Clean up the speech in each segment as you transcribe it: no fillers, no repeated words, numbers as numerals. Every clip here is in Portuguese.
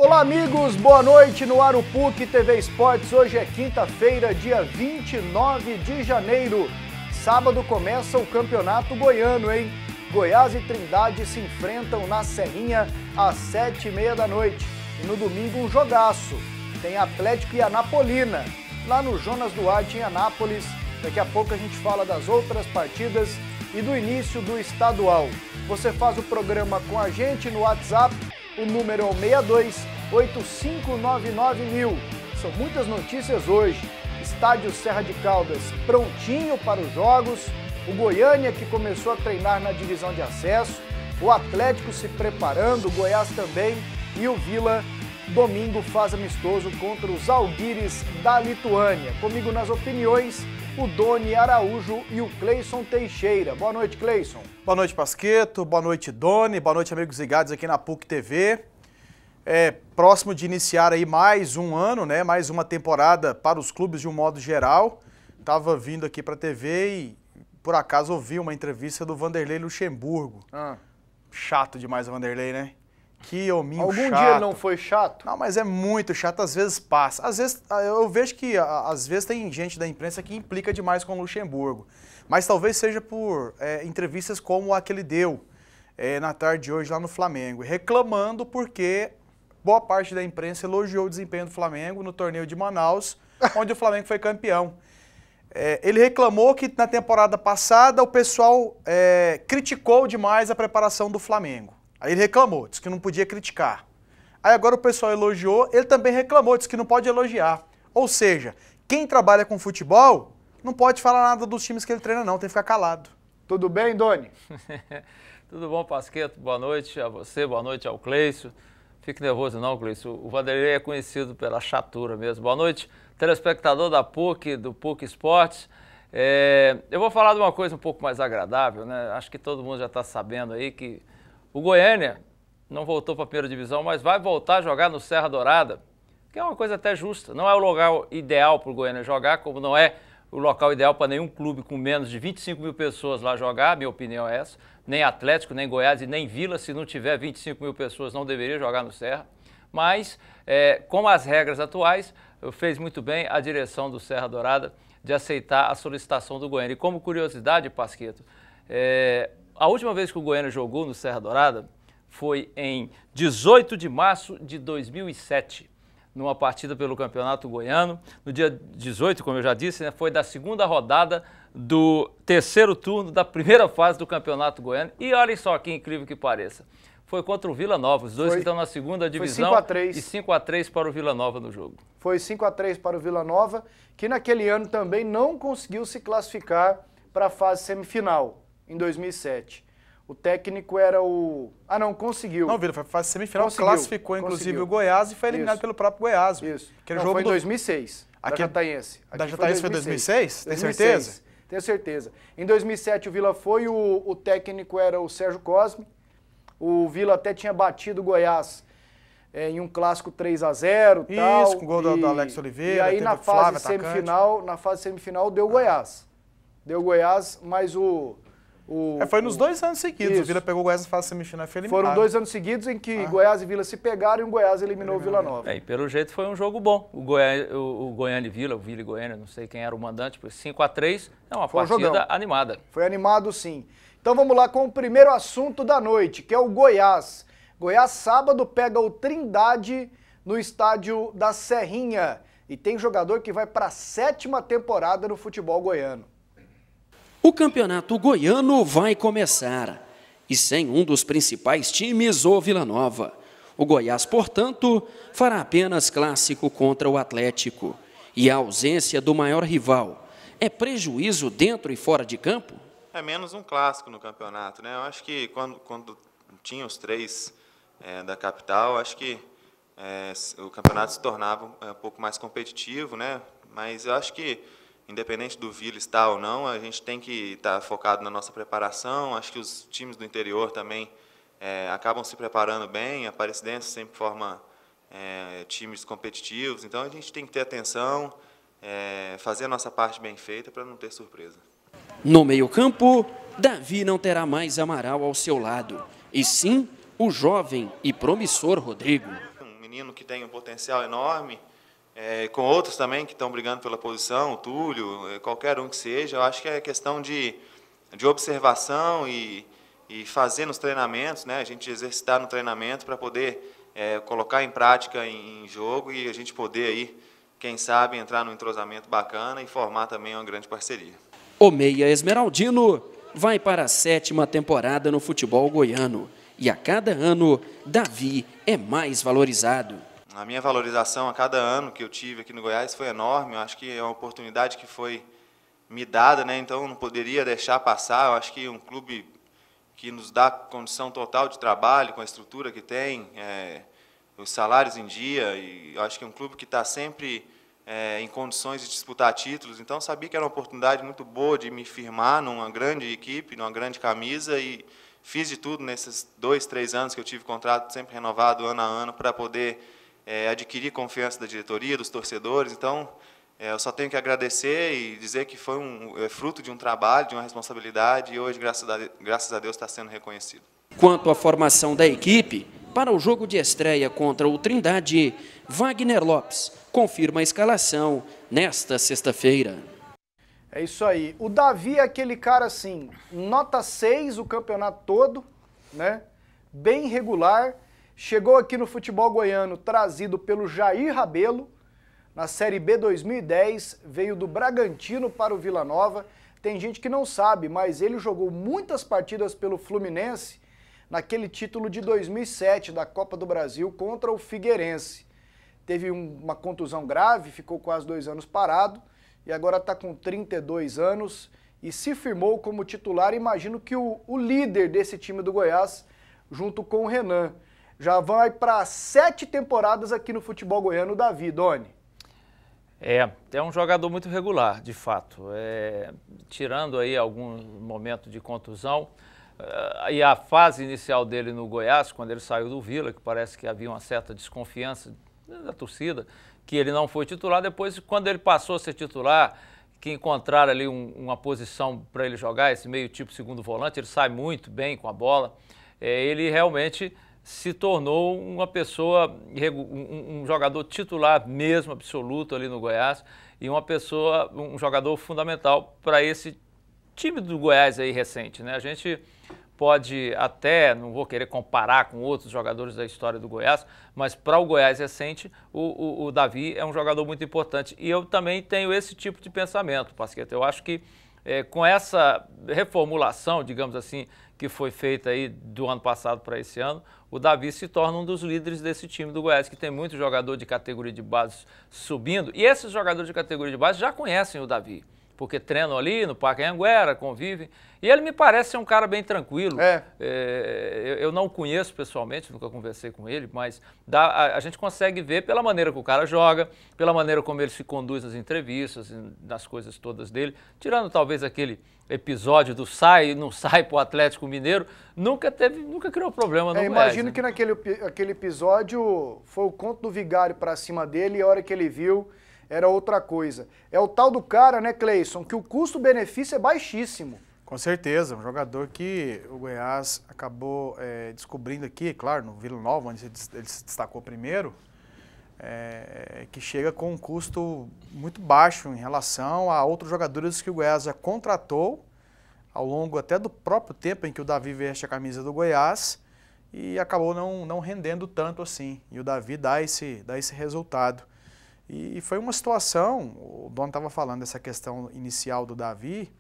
Olá amigos, boa noite no ar o PUC TV Esportes. Hoje é quinta-feira, dia 29 de janeiro. Sábado começa o Campeonato Goiano, hein? Goiás e Trindade se enfrentam na Serrinha às 7h30 da noite. E no domingo um jogaço. Tem Atlético e Anapolina, lá no Jonas Duarte em Anápolis. Daqui a pouco a gente fala das outras partidas e do início do estadual. Você faz o programa com a gente no WhatsApp. O número é o 62-8599-1000. São muitas notícias hoje. Estádio Serra de Caldas prontinho para os jogos. O Goiânia que começou a treinar na divisão de acesso. O Atlético se preparando, o Goiás também. E o Vila, domingo, faz amistoso contra os Alguires da Lituânia. Comigo nas opiniões, o Doni Araújo e o Cleison Teixeira. Boa noite, Cleison. Boa noite, Pasquetto. Boa noite, Doni. Boa noite, amigos ligados aqui na PUC TV. Próximo de iniciar aí mais um ano, né? Mais uma temporada para os clubes de um modo geral. Tava vindo aqui para a TV e, por acaso, ouvi uma entrevista do Vanderlei Luxemburgo. Chato demais o Vanderlei, né? Que hominho chato. Algum dia não foi chato? Não, mas é muito chato, às vezes passa. Às vezes, eu vejo que às vezes tem gente da imprensa que implica demais com o Luxemburgo. Mas talvez seja por entrevistas como a que ele deu na tarde de hoje lá no Flamengo, reclamando porque boa parte da imprensa elogiou o desempenho do Flamengo no torneio de Manaus, onde o Flamengo foi campeão. Ele reclamou que na temporada passada o pessoal criticou demais a preparação do Flamengo. Aí ele reclamou, disse que não podia criticar. Aí agora o pessoal elogiou, ele também reclamou, disse que não pode elogiar. Ou seja, quem trabalha com futebol não pode falar nada dos times que ele treina não, tem que ficar calado. Tudo bem, Doni? Tudo bom, Pasquetto? Boa noite a você, boa noite ao Cleison. Fique nervoso não, Cleison. O Vanderlei é conhecido pela chatura mesmo. Boa noite, telespectador da PUC, do PUC Esportes. Eu vou falar de uma coisa um pouco mais agradável, né? Acho que todo mundo já está sabendo aí que o Goiânia não voltou para a primeira divisão, mas vai voltar a jogar no Serra Dourada, que é uma coisa até justa. Não é o local ideal para o Goiânia jogar, como não é o local ideal para nenhum clube com menos de 25 mil pessoas lá jogar, minha opinião é essa. Nem Atlético, nem Goiás e nem Vila, se não tiver 25 mil pessoas, não deveria jogar no Serra. Mas, com as regras atuais, fez muito bem a direção do Serra Dourada de aceitar a solicitação do Goiânia. E como curiosidade, Pasquetto, a última vez que o Goiânia jogou no Serra Dourada foi em 18 de março de 2007, numa partida pelo Campeonato Goiano. No dia 18, como eu já disse, né, foi da segunda rodada do terceiro turno da primeira fase do Campeonato Goiano. E olhem só que incrível que pareça, foi contra o Vila Nova, os dois que estão na segunda divisão, foi 5-3. E 5-3 para o Vila Nova no jogo. Foi 5-3 para o Vila Nova, que naquele ano também não conseguiu se classificar para a fase semifinal. Em 2007. O técnico era o... não, conseguiu. Não, Vila, foi para a semifinal, classificou inclusive o Goiás e foi eliminado pelo próprio Goiás. Isso. Aquele não, jogo foi em 2006, da Jataense. Da Jataense foi 2006? Tem certeza? Tenho certeza. Em 2007 o Vila foi, o técnico era o Sérgio Cosme. O Vila até tinha batido o Goiás em um clássico 3-0 e tal. Isso, com o gol do Alex Oliveira. E aí na fase semifinal deu Goiás. Deu Goiás, mas foi nos 2 anos seguidos. Isso. O Vila pegou o Goiás na fase semifinal e foi eliminado. Foram 2 anos seguidos em que Goiás e Vila se pegaram e o Goiás eliminou o Vila Nova. E pelo jeito foi um jogo bom. O Goiânia e Vila, o Vila e Goiânia, não sei quem era o mandante, foi 5-3, é uma partida animada. Foi animado sim. Então vamos lá com o primeiro assunto da noite, que é o Goiás. Goiás sábado pega o Trindade no estádio da Serrinha. E tem jogador que vai para a 7ª temporada no futebol goiano. O Campeonato Goiano vai começar, e sem um dos principais times, o Vila Nova. O Goiás, portanto, fará apenas clássico contra o Atlético. E a ausência do maior rival é prejuízo dentro e fora de campo? É menos um clássico no campeonato, né? Eu acho que quando tinha os 3 da capital, acho que o campeonato se tornava um pouco mais competitivo, né? Mas eu acho que independente do Vila estar ou não, a gente tem que estar focado na nossa preparação. Acho que os times do interior também acabam se preparando bem. A Aparecidense sempre forma times competitivos. Então, a gente tem que ter atenção, fazer a nossa parte bem feita para não ter surpresa. No meio-campo, Davi não terá mais Amaral ao seu lado, e sim o jovem e promissor Rodrigo. Um menino que tem um potencial enorme, com outros também que estão brigando pela posição, o Túlio, qualquer um que seja. Eu acho que é questão de observação e fazer nos treinamentos, né? A gente exercitar no treinamento para poder colocar em prática em jogo e a gente poder aí, quem sabe, entrar num entrosamento bacana e formar também uma grande parceria. O meia esmeraldino vai para a 7ª temporada no futebol goiano e a cada ano Davi é mais valorizado. A minha valorização a cada ano que eu tive aqui no Goiás foi enorme. Eu acho que é uma oportunidade que foi me dada, né? Então eu não poderia deixar passar. Eu acho que um clube que nos dá condição total de trabalho, com a estrutura que tem, os salários em dia, e eu acho que é um clube que está sempre em condições de disputar títulos. Então sabia que era uma oportunidade muito boa de me firmar numa grande equipe, numa grande camisa, e fiz de tudo nesses 2, 3 anos que eu tive contrato sempre renovado ano a ano para poder adquirir confiança da diretoria, dos torcedores. Então eu só tenho que agradecer e dizer que foi fruto de um trabalho, de uma responsabilidade, e hoje, graças a Deus, está sendo reconhecido. Quanto à formação da equipe, para o jogo de estreia contra o Trindade, Wagner Lopes confirma a escalação nesta sexta-feira. É isso aí. O Davi é aquele cara assim, nota 6 o campeonato todo, né? Bem regular. Chegou aqui no futebol goiano trazido pelo Jair Rabelo. Na Série B 2010, veio do Bragantino para o Vila Nova. Tem gente que não sabe, mas ele jogou muitas partidas pelo Fluminense naquele título de 2007 da Copa do Brasil contra o Figueirense. Teve uma contusão grave, ficou quase 2 anos parado e agora está com 32 anos e se firmou como titular. Imagino que o líder desse time do Goiás, junto com o Renan. Já vai para 7 temporadas aqui no futebol goiano, o Davi, Doni. É um jogador muito regular, de fato. Tirando aí algum momento de contusão, e a fase inicial dele no Goiás, quando ele saiu do Vila, que parece que havia uma certa desconfiança da torcida, que ele não foi titular. Depois, quando ele passou a ser titular, que encontraram ali uma posição para ele jogar, esse meio tipo segundo volante, ele sai muito bem com a bola. Ele realmente se tornou uma pessoa, um jogador titular mesmo, absoluto ali no Goiás, e um jogador fundamental para esse time do Goiás aí recente, né? A gente pode até, não vou querer comparar com outros jogadores da história do Goiás, mas para o Goiás recente, o Davi é um jogador muito importante. E eu também tenho esse tipo de pensamento, Pasqueta. Eu acho que com essa reformulação, digamos assim, que foi feita aí do ano passado para esse ano, o Davi se torna um dos líderes desse time do Goiás, que tem muito jogador de categoria de base subindo. E esses jogadores de categoria de base já conhecem o Davi, porque treinam ali no Parque Anhanguera, convivem. E ele me parece ser um cara bem tranquilo. Eu não o conheço pessoalmente, nunca conversei com ele, mas a gente consegue ver pela maneira que o cara joga, pela maneira como ele se conduz nas entrevistas, nas coisas todas dele. Tirando talvez aquele episódio do não sai pro Atlético Mineiro, nunca criou problema no Goiás. Imagino que naquele episódio foi o conto do vigário para cima dele e a hora que ele viu era outra coisa. É o tal do cara, né, Cleison, que o custo-benefício é baixíssimo. Com certeza, um jogador que o Goiás acabou descobrindo aqui, claro, no Vila Nova, onde ele se destacou primeiro, que chega com um custo muito baixo em relação a outros jogadores que o Goiás já contratou ao longo até do próprio tempo em que o Davi veste a camisa do Goiás e acabou não rendendo tanto assim. E o Davi dá esse resultado. E foi uma situação, o dono estava falando dessa questão inicial do Davi,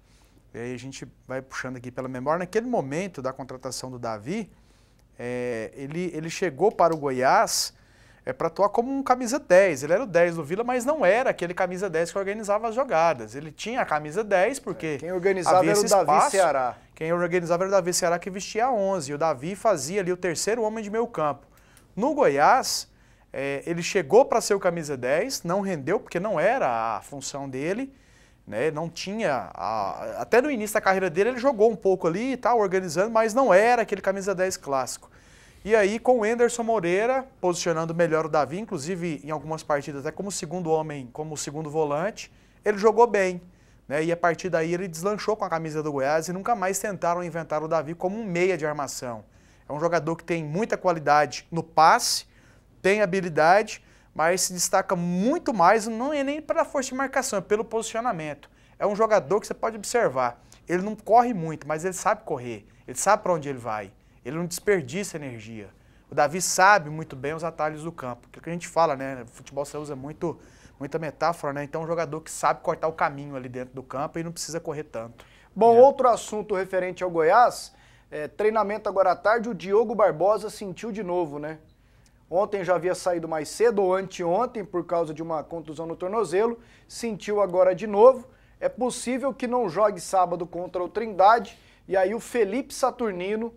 e aí a gente vai puxando aqui pela memória. Naquele momento da contratação do Davi, ele chegou para o Goiás para atuar como um camisa 10. Ele era o 10 do Vila, mas não era aquele camisa 10 que organizava as jogadas. Ele tinha a camisa 10 porque quem organizava era o Davi Ceará. Quem organizava era o Davi Ceará, que vestia a 11. E o Davi fazia ali o terceiro homem de meio campo. No Goiás, ele chegou para ser o camisa 10, não rendeu porque não era a função dele, né? Não tinha, até no início da carreira dele ele jogou um pouco ali e tal, organizando, mas não era aquele camisa 10 clássico. E aí com o Enderson Moreira posicionando melhor o Davi, inclusive em algumas partidas até como segundo homem, como segundo volante, ele jogou bem, né? E a partir daí ele deslanchou com a camisa do Goiás e nunca mais tentaram inventar o Davi como um meia de armação. É um jogador que tem muita qualidade no passe, tem habilidade, mas se destaca muito mais, não é nem pela força de marcação, é pelo posicionamento. É um jogador que você pode observar, ele não corre muito, mas ele sabe correr, ele sabe para onde ele vai, ele não desperdiça energia. O Davi sabe muito bem os atalhos do campo, aquilo que a gente fala, né? No futebol você usa muita metáfora, né? Então é um jogador que sabe cortar o caminho ali dentro do campo e não precisa correr tanto. Bom, outro assunto referente ao Goiás, treinamento agora à tarde, o Diogo Barbosa sentiu de novo, né? Ontem já havia saído mais cedo, ou anteontem, por causa de uma contusão no tornozelo, sentiu agora de novo. É possível que não jogue sábado contra o Trindade, e aí o Felipe Saturnino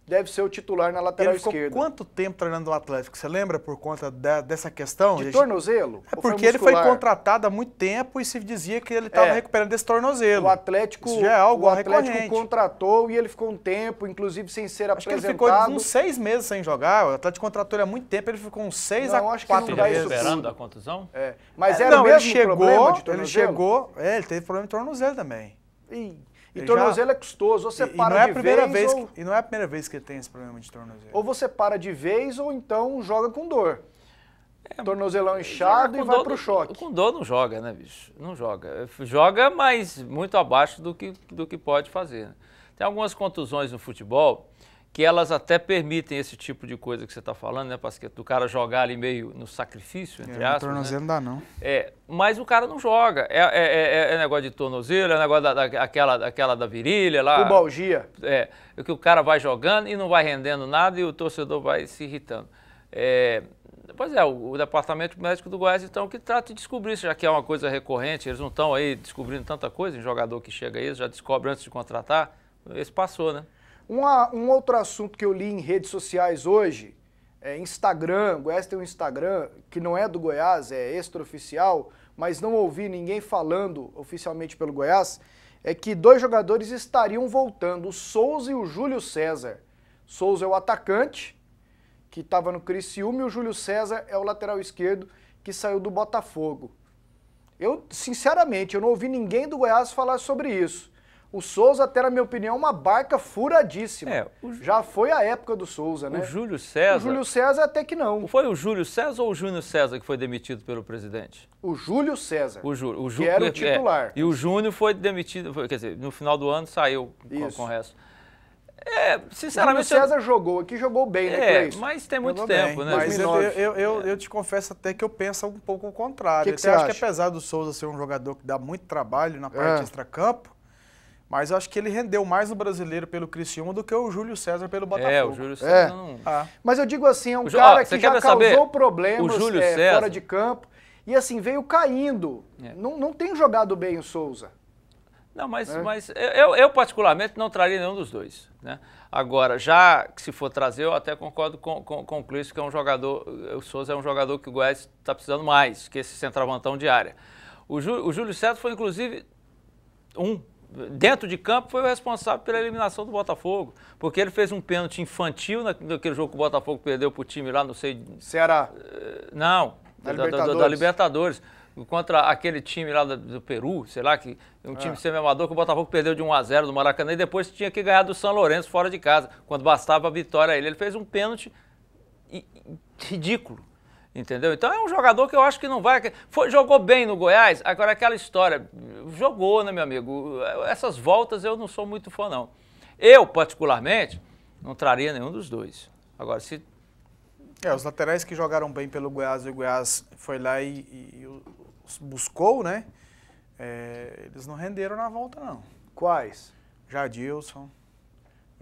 deve ser o titular na lateral esquerda. Ele ficou quanto tempo treinando no Atlético? Você lembra por conta dessa questão? De tornozelo? É porque ele foi contratado há muito tempo e se dizia que ele estava recuperando esse tornozelo. O Atlético, isso já é algo o Atlético contratou e ele ficou um tempo, inclusive sem ser apresentado. Acho que ele ficou uns 6 meses sem jogar. O Atlético contratou ele há muito tempo, ele ficou uns 6 a 4 meses. Esperando a contusão? Mas era o mesmo problema de tornozelo? Ele chegou, ele teve problema de tornozelo também. E tornozelo é custoso, ou você para de vez e não é a primeira vez que ele tem esse problema de tornozelo. Ou você para de vez ou então joga com dor. Tornozelão inchado e vai pro choque. Com dor não joga, né, bicho? Não joga. Joga, mas muito abaixo do que pode fazer. Né? Tem algumas contusões no futebol que elas até permitem esse tipo de coisa que você está falando, né, Pasquetto? Do cara jogar ali meio no sacrifício, entre aspas. Tornozelo né? Não dá, não. Mas o cara não joga. É negócio de tornozelo, é negócio daquela da virilha lá. Pubalgia. Que o cara vai jogando e não vai rendendo nada e o torcedor vai se irritando. Pois é, o departamento médico do Goiás, então, que trata de descobrir isso, já que é uma coisa recorrente, eles não estão aí descobrindo tanta coisa, em jogador que chega aí, eles já descobre antes de contratar, esse passou, né? Um outro assunto que eu li em redes sociais hoje, Instagram, o Goiás tem um Instagram que não é do Goiás, é extraoficial, mas não ouvi ninguém falando oficialmente pelo Goiás, é que 2 jogadores estariam voltando, o Souza e o Júlio César. Souza é o atacante, que estava no Criciúma, e o Júlio César é o lateral esquerdo, que saiu do Botafogo. Sinceramente, eu não ouvi ninguém do Goiás falar sobre isso. O Souza, até na minha opinião, é uma barca furadíssima. Já foi a época do Souza, né? O Júlio César... O Júlio César até que não. Foi o Júlio César ou o Júnior César que foi demitido pelo presidente? O Júlio César, que era o titular. E o Júnior foi demitido, quer dizer, no final do ano saiu com o resto. Sinceramente... O Júlio César jogou bem, né, Cleiton? Mas tem muito tempo, né? Mas eu te confesso até que eu penso um pouco o contrário. Que você acho acha? que apesar do Souza ser um jogador que dá muito trabalho na parte extracampo, mas eu acho que ele rendeu mais no Brasileiro pelo Criciúma do que o Júlio César pelo Botafogo. O Júlio César não... Mas eu digo assim, é um cara que já causou problemas César, fora de campo e assim, veio caindo. Não tem jogado bem o Souza. Não, mas eu particularmente não traria nenhum dos dois. Né? Agora, já que se for trazer, eu até concordo com o Cleiton, que é um jogador, o Souza é um jogador que o Goiás está precisando mais, que esse centroavantão de área. O Júlio César foi, inclusive, dentro de campo, foi o responsável pela eliminação do Botafogo, porque ele fez um pênalti infantil naquele jogo que o Botafogo perdeu pro time lá, não sei... Ceará. Não, da Libertadores, contra aquele time lá do Peru, sei lá, que um time semi-amador que o Botafogo perdeu de 1-0 do Maracanã e depois tinha que ganhar do São Lourenço fora de casa, quando bastava a vitória a ele. Ele fez um pênalti ridículo. Entendeu? Então é um jogador que eu acho que não vai... Jogou bem no Goiás, agora aquela história, jogou, né, meu amigo? Essas voltas eu não sou muito fã, não. Eu, particularmente, não traria nenhum dos dois. Agora, se... os laterais que jogaram bem pelo Goiás e o Goiás foi lá e os buscou, né? Eles não renderam na volta, não. Quais? Jadilson,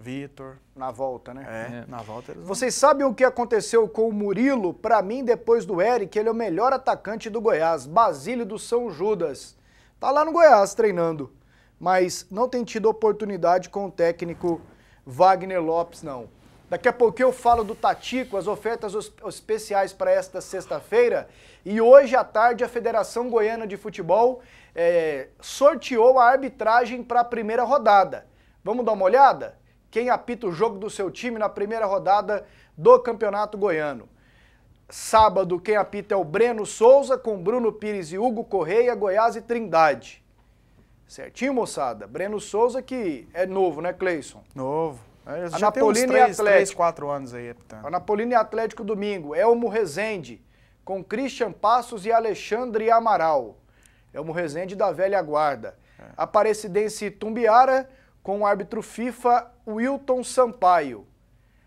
Vitor. Na volta, né? Na volta eles Vocês sabem o que aconteceu com o Murilo? Pra mim, depois do Eric, ele é o melhor atacante do Goiás, Basílio do São Judas. Tá lá no Goiás treinando, mas não tem tido oportunidade com o técnico Wagner Lopes, não. Daqui a pouquinho eu falo do Tatico, as ofertas especiais para esta sexta-feira. E hoje à tarde a Federação Goiana de Futebol sorteou a arbitragem para a primeira rodada. Vamos dar uma olhada? Quem apita o jogo do seu time na primeira rodada do Campeonato Goiano. Sábado, quem apita é o Breno Souza, com Bruno Pires e Hugo Correia, Goiás e Trindade. Certinho, moçada? Breno Souza, que é novo, né, Cleison? Novo. Anapolina e Atlético. 3, 4 anos aí. Portanto. Anapolina e Atlético domingo. Elmo Rezende, com Christian Passos e Alexandre Amaral. Elmo Rezende da velha guarda. Aparecidense e Tumbiara, com o árbitro FIFA Wilton Sampaio.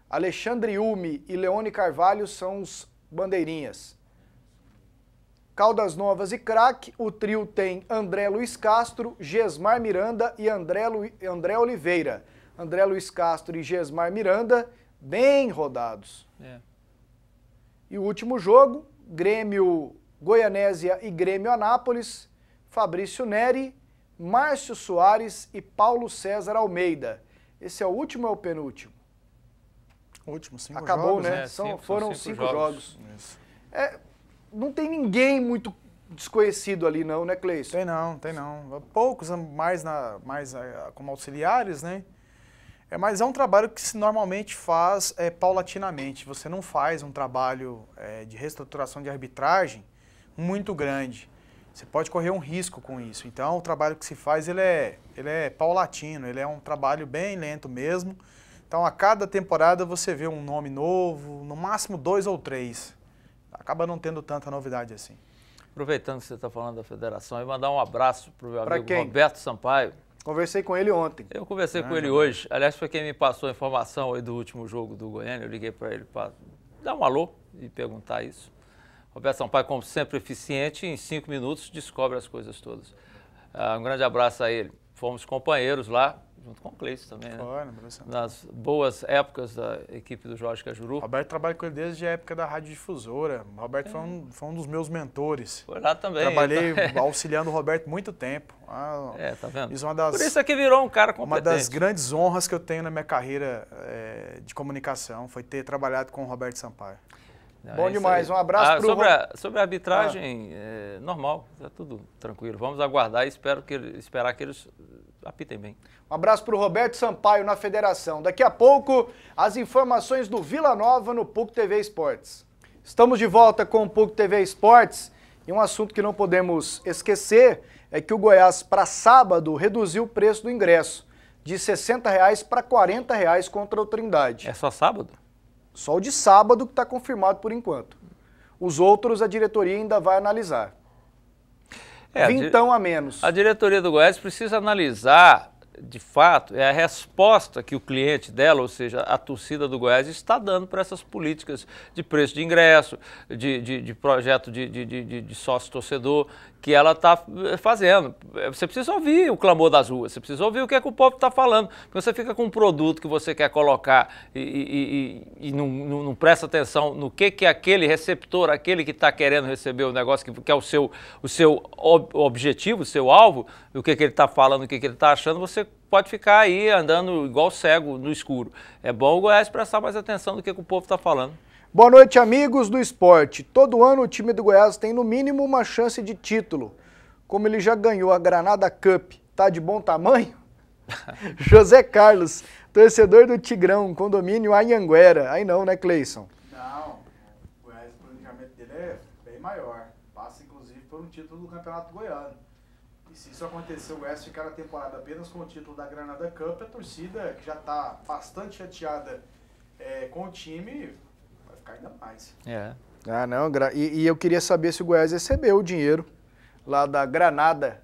Alexandre Ume e Leone Carvalho são os bandeirinhas. Caldas Novas e Craque, o trio tem André Luiz Castro, Gesmar Miranda e André Oliveira. André Luiz Castro e Gesmar Miranda, bem rodados. E o último jogo, Grêmio Goianésia e Grêmio Anápolis, Fabrício Neri, Márcio Soares e Paulo César Almeida. Esse é o último ou é o penúltimo? O último, 5 jogos. Acabou, né? Foram 5 jogos. Isso. Não tem ninguém muito desconhecido ali não, né, Cleison? Tem não. Poucos mais como auxiliares, né? Mas é um trabalho que se normalmente faz paulatinamente. Você não faz um trabalho de reestruturação de arbitragem muito grande. Você pode correr um risco com isso. Então, o trabalho que se faz, ele é paulatino, ele é um trabalho bem lento mesmo. Então, a cada temporada você vê um nome novo, no máximo 2 ou 3. Acaba não tendo tanta novidade assim. Aproveitando que você está falando da federação, e mandar um abraço para o meu amigo quem? Roberto Sampaio. Conversei com ele ontem. Eu conversei com ele hoje. Aliás, foi quem me passou a informação aí do último jogo do Goiânia. Eu liguei para ele para dar um alô e perguntar isso. Roberto Sampaio, como sempre, eficiente, em 5 minutos descobre as coisas todas. Um grande abraço a ele. Fomos companheiros lá, junto com o Cleison também, né? Nas boas épocas da equipe do Jorge Cajuru. Roberto trabalha com ele desde a época da Rádio Difusora. O Roberto foi um dos meus mentores. Foi lá também. Trabalhei auxiliando o Roberto muito tempo. Tá vendo? Por isso é que virou um cara competente. Uma das grandes honras que eu tenho na minha carreira de comunicação foi ter trabalhado com o Roberto Sampaio. Bom demais, um abraço para o... Sobre a arbitragem, normal, está tudo tranquilo. Vamos aguardar e esperar que eles apitem bem. Um abraço para o Roberto Sampaio na federação. Daqui a pouco, as informações do Vila Nova no PUC TV Esportes. Estamos de volta com o PUC TV Esportes e um assunto que não podemos esquecer é que o Goiás, para sábado, reduziu o preço do ingresso de R$ 60 para R$ 40 contra o Trindade. É só sábado? Só o de sábado que está confirmado por enquanto. Os outros a diretoria ainda vai analisar. Vintão a menos. A diretoria do Goiás precisa analisar, de fato, a resposta que o cliente dela, ou seja, a torcida do Goiás, está dando para essas políticas de preço de ingresso, de projeto de sócio-torcedor que ela está fazendo. Você precisa ouvir o clamor das ruas, você precisa ouvir o que é que o povo está falando. Porque você fica com um produto que você quer colocar e não presta atenção no que aquele receptor, aquele que está querendo receber o negócio, que é o seu objetivo, o seu alvo, o que ele está falando, o que ele está achando, você pode ficar aí andando igual cego no escuro. É bom o Goiás prestar mais atenção do que o povo está falando. Boa noite, amigos do esporte. Todo ano o time do Goiás tem no mínimo uma chance de título. Como ele já ganhou a Granada Cup, tá de bom tamanho? José Carlos, torcedor do Tigrão, condomínio Anhanguera. Aí não, né, Cleison? Não, o Goiás, o planejamento dele é bem maior. Passa, inclusive, por um título do Campeonato Goiano. E se isso acontecer, o Goiás ficar na temporada apenas com o título da Granada Cup, a torcida, que já está bastante chateada com o time, vai ficar ainda mais. Não, e eu queria saber se o Goiás recebeu o dinheiro lá da Granada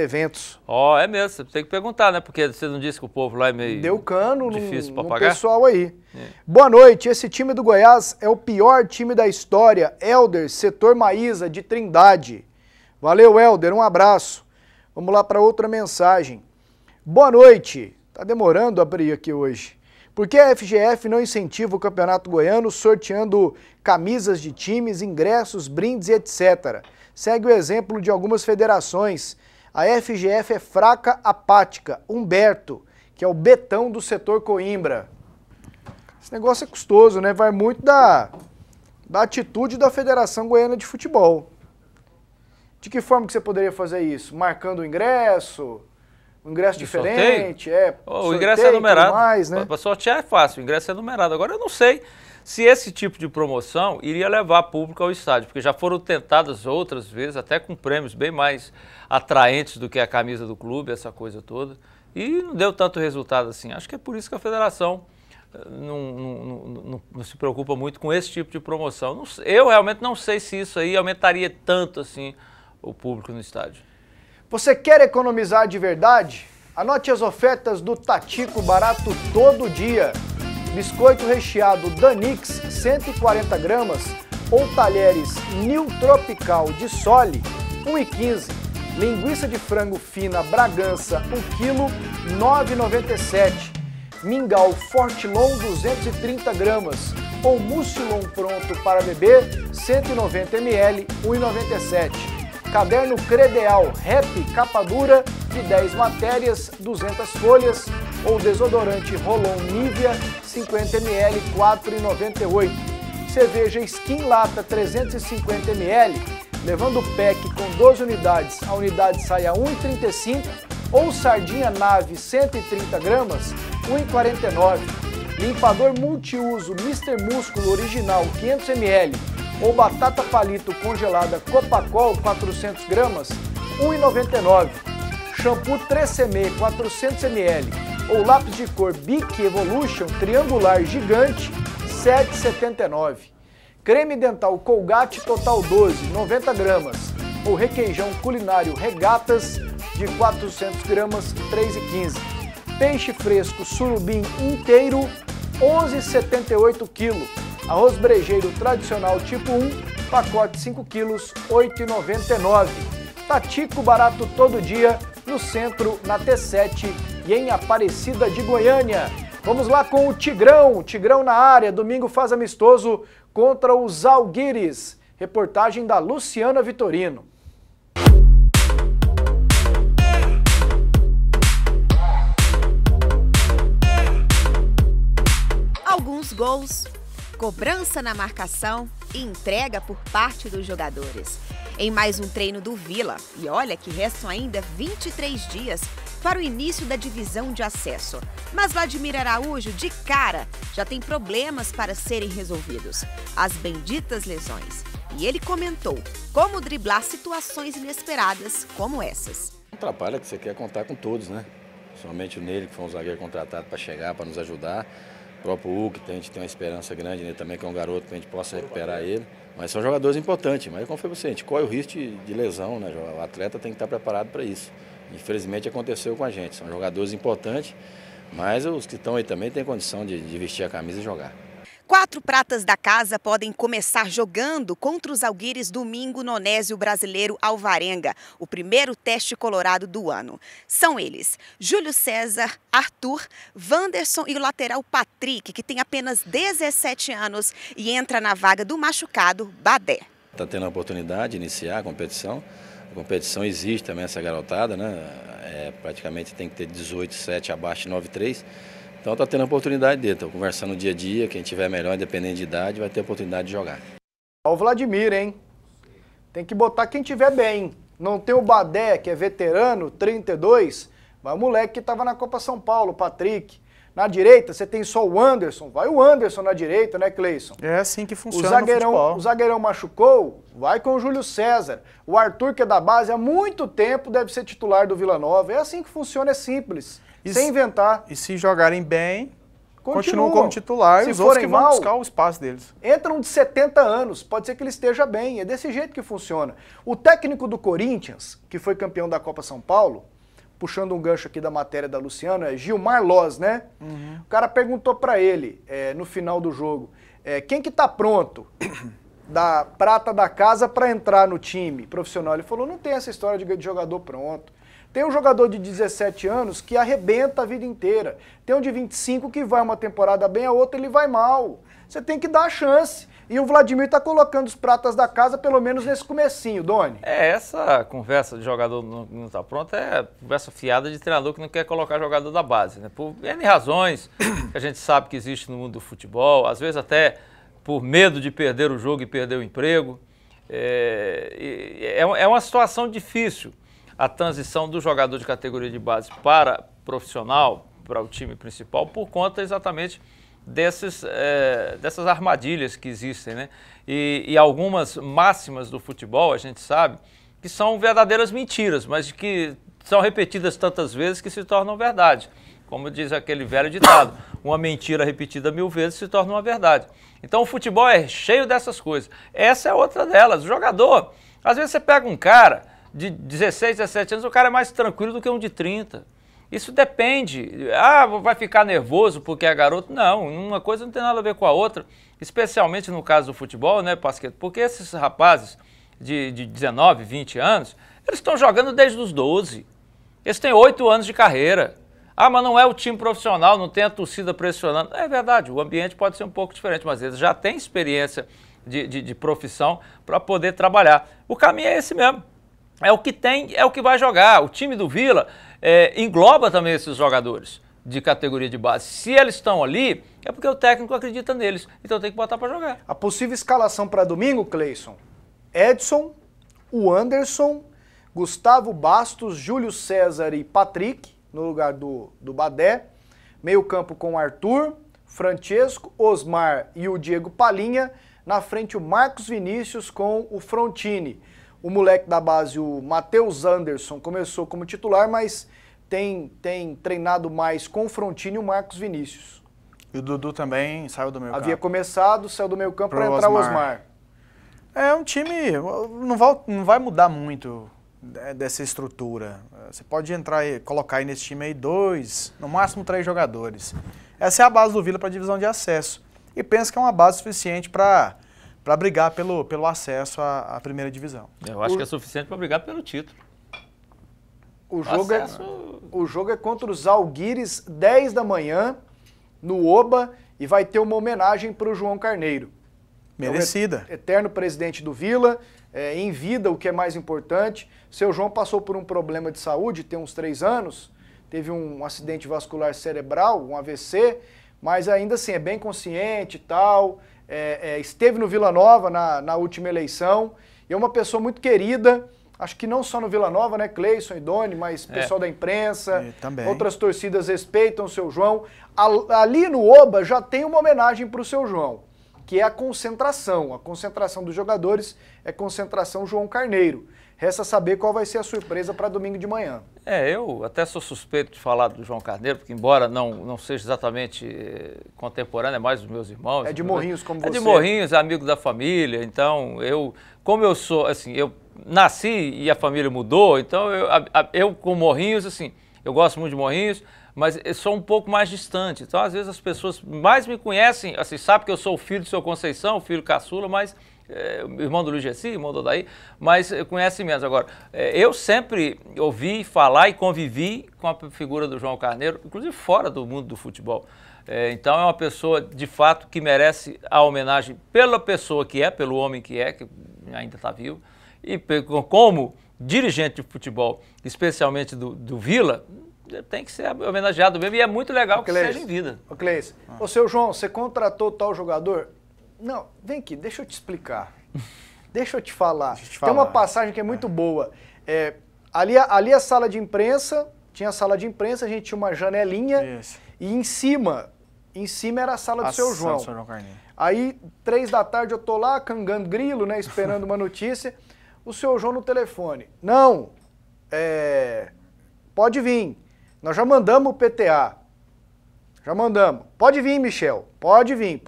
Eventos. É mesmo, você tem que perguntar, né? Porque você não disse que o povo lá é meio deu cano difícil para no pagar? Pessoal aí. Boa noite, esse time do Goiás é o pior time da história. Helder, setor Maísa, de Trindade. Valeu, Helder, um abraço. Vamos lá para outra mensagem. Boa noite. Tá demorando a abrir aqui hoje. Por que a FGF não incentiva o Campeonato Goiano sorteando camisas de times, ingressos, brindes e etc? Segue o exemplo de algumas federações. A FGF é fraca, apática. Humberto, que é o Betão do setor Coimbra. Esse negócio é custoso, né? Vai muito da atitude da Federação Goiana de Futebol. De que forma que você poderia fazer isso? Marcando o ingresso? Um ingresso diferente? O ingresso é numerado. Mais, né? Para sortear é fácil, o ingresso é numerado. Agora eu não sei se esse tipo de promoção iria levar público ao estádio, porque já foram tentadas outras vezes, até com prêmios bem mais atraentes do que a camisa do clube, essa coisa toda, E não deu tanto resultado assim. Acho que é por isso que a federação não se preocupa muito com esse tipo de promoção. Eu realmente não sei se isso aí aumentaria tanto assim o público no estádio. Você quer economizar de verdade? Anote as ofertas do Tatico Barato Todo Dia. Biscoito recheado Danix 140 gramas ou talheres Nil Tropical de Sole 1,15. Linguiça de frango fina Bragança 1 kg 9,97. Mingau Fortilon 230 gramas ou Mucilon pronto para beber 190 ml 1,97. Caderno Credeal Rap Capa Dura de 10 matérias 200 folhas ou desodorante Rolon Nivea 50 ml 4,98. Cerveja Skin Lata 350 ml, levando o pack com 12 unidades, a unidade sai a 1,35 ou sardinha Nave 130 gramas 1,49. Limpador multiuso Mr. Músculo Original 500 ml ou batata palito congelada Copacol 400 gramas 1,99. Shampoo 3CM 400 ml ou lápis de cor Bic Evolution triangular gigante 7,79. Creme dental Colgate Total 12 90 gramas ou requeijão culinário Regatas de 400 gramas 3,15. Peixe fresco surubim inteiro 11,78 kg. Arroz brejeiro tradicional tipo 1, pacote 5 kg 8,99. Tatico Barato Todo Dia no centro, na T7 e em Aparecida de Goiânia. Vamos lá com o Tigrão. Tigrão na área, domingo faz amistoso contra os Zalgiris. Reportagem da Luciana Vitorino. Alguns gols, cobrança na marcação e entrega por parte dos jogadores. Em mais um treino do Vila, e olha que restam ainda 23 dias para o início da divisão de acesso. Mas Vladimir Araújo, de cara, já tem problemas para serem resolvidos. As benditas lesões. E ele comentou como driblar situações inesperadas como essas. Atrapalha que você quer contar com todos, né? Somente o Nele, que foi um zagueiro contratado para chegar, para nos ajudar. O próprio Hugo, que a gente tem uma esperança grande nele também, que é um garoto, que a gente possa recuperar ele. Mas são jogadores importantes, mas como foi você, a gente corre o risco de lesão, né? O atleta tem que estar preparado para isso. Infelizmente aconteceu com a gente, são jogadores importantes, mas os que estão aí também têm condição de vestir a camisa e jogar. 4 pratas da casa podem começar jogando contra os Zalgiris domingo no Onésio Brasileiro Alvarenga, o primeiro teste colorado do ano. São eles, Júlio César, Arthur, Wanderson e o lateral Patrick, que tem apenas 17 anos e entra na vaga do machucado Badé. Está tendo a oportunidade de iniciar a competição. A competição exige também essa garotada, né? Praticamente tem que ter 18, 7 abaixo de 9,3. Então está tendo a oportunidade dele, estou conversando dia a dia, quem tiver melhor, independente de idade, vai ter a oportunidade de jogar. Olha o Vladimir, hein? Tem que botar quem tiver bem. Não tem o Badé, que é veterano, 32, vai o moleque que estava na Copa São Paulo, o Patrick. Na direita, você tem só o Anderson, vai o Anderson na direita, né, Cleison? É assim que funciona no futebol. O zagueirão machucou, vai com o Júlio César. O Arthur, que é da base há muito tempo, deve ser titular do Vila Nova. É assim que funciona, é simples. Sem inventar. E se jogarem bem, continuam como titular, e os outros que vão buscar o espaço deles. Entram de 70 anos, pode ser que ele esteja bem, é desse jeito que funciona. O técnico do Corinthians, que foi campeão da Copa São Paulo, puxando um gancho aqui da matéria da Luciana, é Gilmar Loz, né? Uhum. O cara perguntou pra ele, no final do jogo, quem que tá pronto da prata da casa pra entrar no time profissional? Ele falou, não tem essa história de jogador pronto. Tem um jogador de 17 anos que arrebenta a vida inteira. Tem um de 25 que vai uma temporada bem, a outra ele vai mal. Você tem que dar a chance. E o Vladimir está colocando os pratas da casa, pelo menos nesse comecinho, Doni. Essa conversa de jogador não está pronto é conversa fiada de treinador que não quer colocar jogador da base, né? Por N razões que a gente sabe que existe no mundo do futebol, às vezes até por medo de perder o jogo e perder o emprego. É uma situação difícil. A transição do jogador de categoria de base para profissional, para o time principal, por conta exatamente dessas armadilhas que existem, né? E algumas máximas do futebol, a gente sabe, que são verdadeiras mentiras, mas que são repetidas tantas vezes que se tornam verdade. Como diz aquele velho ditado, uma mentira repetida 1000 vezes se torna uma verdade. Então o futebol é cheio dessas coisas. Essa é outra delas. O jogador, às vezes você pega um cara de 16, 17 anos, o cara é mais tranquilo do que um de 30. Isso depende. Vai ficar nervoso porque é garoto? Não, uma coisa não tem nada a ver com a outra. Especialmente no caso do futebol, né, Pasquetto? Porque esses rapazes de 19, 20 anos, eles estão jogando desde os 12. Eles têm 8 anos de carreira. Mas não é o time profissional, não tem a torcida pressionando. É verdade, o ambiente pode ser um pouco diferente, mas eles já têm experiência de profissão para poder trabalhar. O caminho é esse mesmo. É o que tem, é o que vai jogar. O time do Vila engloba também esses jogadores de categoria de base. Se eles estão ali, é porque o técnico acredita neles. Então tem que botar para jogar. A possível escalação para domingo, Cleison: Edson, o Anderson, Gustavo Bastos, Júlio César e Patrick, no lugar do Badé. Meio campo com Arthur, Francesco, Osmar e o Diego Palinha. Na frente o Marcos Vinícius com o Frontini. O moleque da base, o Matheus Anderson, começou como titular, mas tem treinado mais com o Frontini e o Marcos Vinícius. E o Dudu também saiu do meio campo. Havia começado, saiu do meio campo para entrar o Osmar. É um time, não vai mudar muito dessa estrutura. Você pode entrar e colocar aí nesse time aí 2, no máximo 3 jogadores. Essa é a base do Vila para a divisão de acesso. E penso que é uma base suficiente para brigar pelo acesso à primeira divisão. Eu acho que é suficiente para brigar pelo título. O jogo é contra os Alguires, 10 da manhã, no Oba, e vai ter uma homenagem para o João Carneiro. Merecida. É o eterno presidente do Vila, em vida, o que é mais importante. Seu João passou por um problema de saúde, tem uns 3 anos, teve um acidente vascular cerebral, um AVC, mas ainda assim é bem consciente e tal, esteve no Vila Nova na última eleição, e é uma pessoa muito querida, acho que não só no Vila Nova, né, Cleison e Doni, mas pessoal da imprensa, outras torcidas respeitam o seu João. Ali no Oba já tem uma homenagem para o seu João, que é a concentração dos jogadores é concentração João Carneiro. Resta saber qual vai ser a surpresa para domingo de manhã. Eu até sou suspeito de falar do João Carneiro, porque embora não seja exatamente contemporâneo, é mais dos meus irmãos. É de Morrinhos como você. É de Morrinhos, é amigo da família, então como eu sou, assim, eu nasci e a família mudou, então eu com Morrinhos, assim, eu gosto muito de Morrinhos, mas eu sou um pouco mais distante. Então, às vezes, as pessoas mais me conhecem, assim, sabe que eu sou o filho do seu Conceição, o filho caçula, mas irmão do Luiz Gessi, irmão do Odaí, mas conhece menos. Agora, eu sempre ouvi falar e convivi com a figura do João Carneiro, inclusive fora do mundo do futebol. Então, é uma pessoa, de fato, que merece a homenagem pela pessoa que é, pelo homem que ainda está vivo, e como dirigente de futebol, especialmente do Vila, tem que ser homenageado mesmo, e é muito legal que seja em vida. Ô Cleice, ô seu João, você contratou tal jogador? Não, vem aqui, deixa eu te explicar. Deixa eu te falar. Tem uma passagem que é muito boa. Ali a sala de imprensa, tinha a sala de imprensa, a gente tinha uma janelinha, e em cima era a sala do seu João. Aí, 3 da tarde, eu tô lá, cangando grilo, né, esperando uma notícia, o seu João no telefone. Não, pode vir. Nós já mandamos o PTA. Já mandamos. Pode vir, Michel. Pode vir.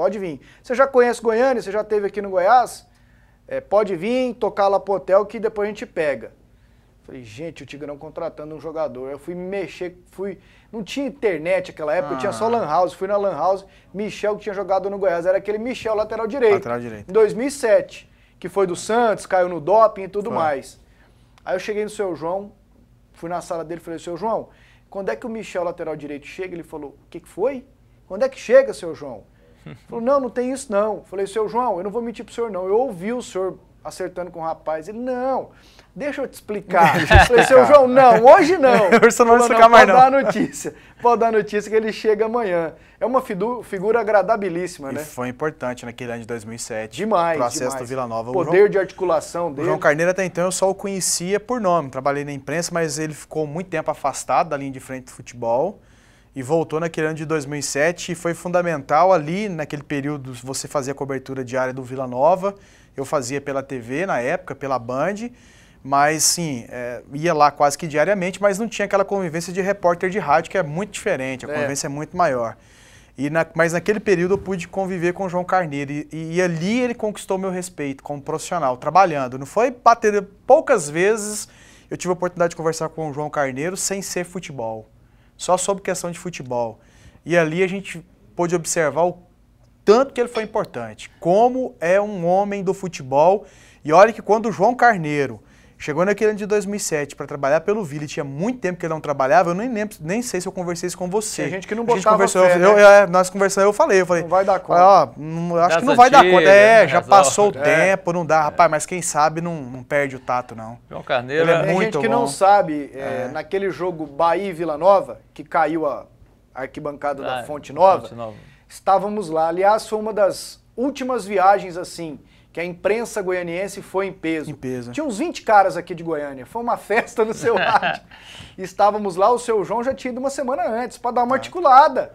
Você já conhece Goiânia? Você já esteve aqui no Goiás? Pode vir, tocar lá pro hotel que depois a gente pega. Falei, gente, o Tigrão contratando um jogador. Eu fui me mexer, não tinha internet naquela época, tinha só Lan House. Fui na Lan House, Michel que tinha jogado no Goiás. Era aquele Michel, lateral direito. Em 2007, que foi do Santos, caiu no doping e tudo mais. Aí eu cheguei no seu João, fui na sala dele e falei, seu João, quando é que o Michel, lateral direito, chega? Ele falou, o que foi? Quando é que chega, seu João? Ele falou, não tem isso não. Falei, seu João, eu não vou mentir pro senhor não. Eu ouvi o senhor acertando com o rapaz. Ele, não, deixa eu te explicar. Falei, seu João, não, hoje não. Hoje não vai explicar mais não. Pode dar a notícia que ele chega amanhã. É uma figura agradabilíssima, né? E foi importante naquele ano de 2007. Demais, pro acesso do Vila Nova. O poder de articulação dele. O João Carneiro até então eu só o conhecia por nome. Trabalhei na imprensa, mas ele ficou muito tempo afastado da linha de frente do futebol. E voltou naquele ano de 2007 e foi fundamental ali, naquele período, você fazia a cobertura diária do Vila Nova. Eu fazia pela TV na época, pela Band. Mas, sim, ia lá quase que diariamente, mas não tinha aquela convivência de repórter de rádio, que é muito diferente, a convivência é muito maior. Mas naquele período eu pude conviver com o João Carneiro, e ali ele conquistou meu respeito como profissional, trabalhando. Não foi bater, poucas vezes eu tive a oportunidade de conversar com o João Carneiro sem ser futebol, só sobre questão de futebol. E ali a gente pôde observar o tanto que ele foi importante, como é um homem do futebol. E olha que quando o João Carneiro chegou naquele ano de 2007 para trabalhar pelo Vila, e tinha muito tempo que ele não trabalhava, eu nem sei se eu conversei isso com você. Tem gente que não botava fé, né? Nós conversamos, eu falei, não vai dar conta. Acho que não vai dar conta. Já passou o tempo, não dá. Rapaz, mas quem sabe não perde o tato, não. João Carneiro ele é muito gente que bom. Não sabe, naquele jogo Bahia e Vila Nova, que caiu a arquibancada da Fonte Nova, estávamos lá. Aliás, foi uma das últimas viagens assim que a imprensa goianiense foi em peso. Tinha uns 20 caras aqui de Goiânia, foi uma festa no seu rádio. Estávamos lá, o seu João já tinha ido uma semana antes, para dar uma articulada.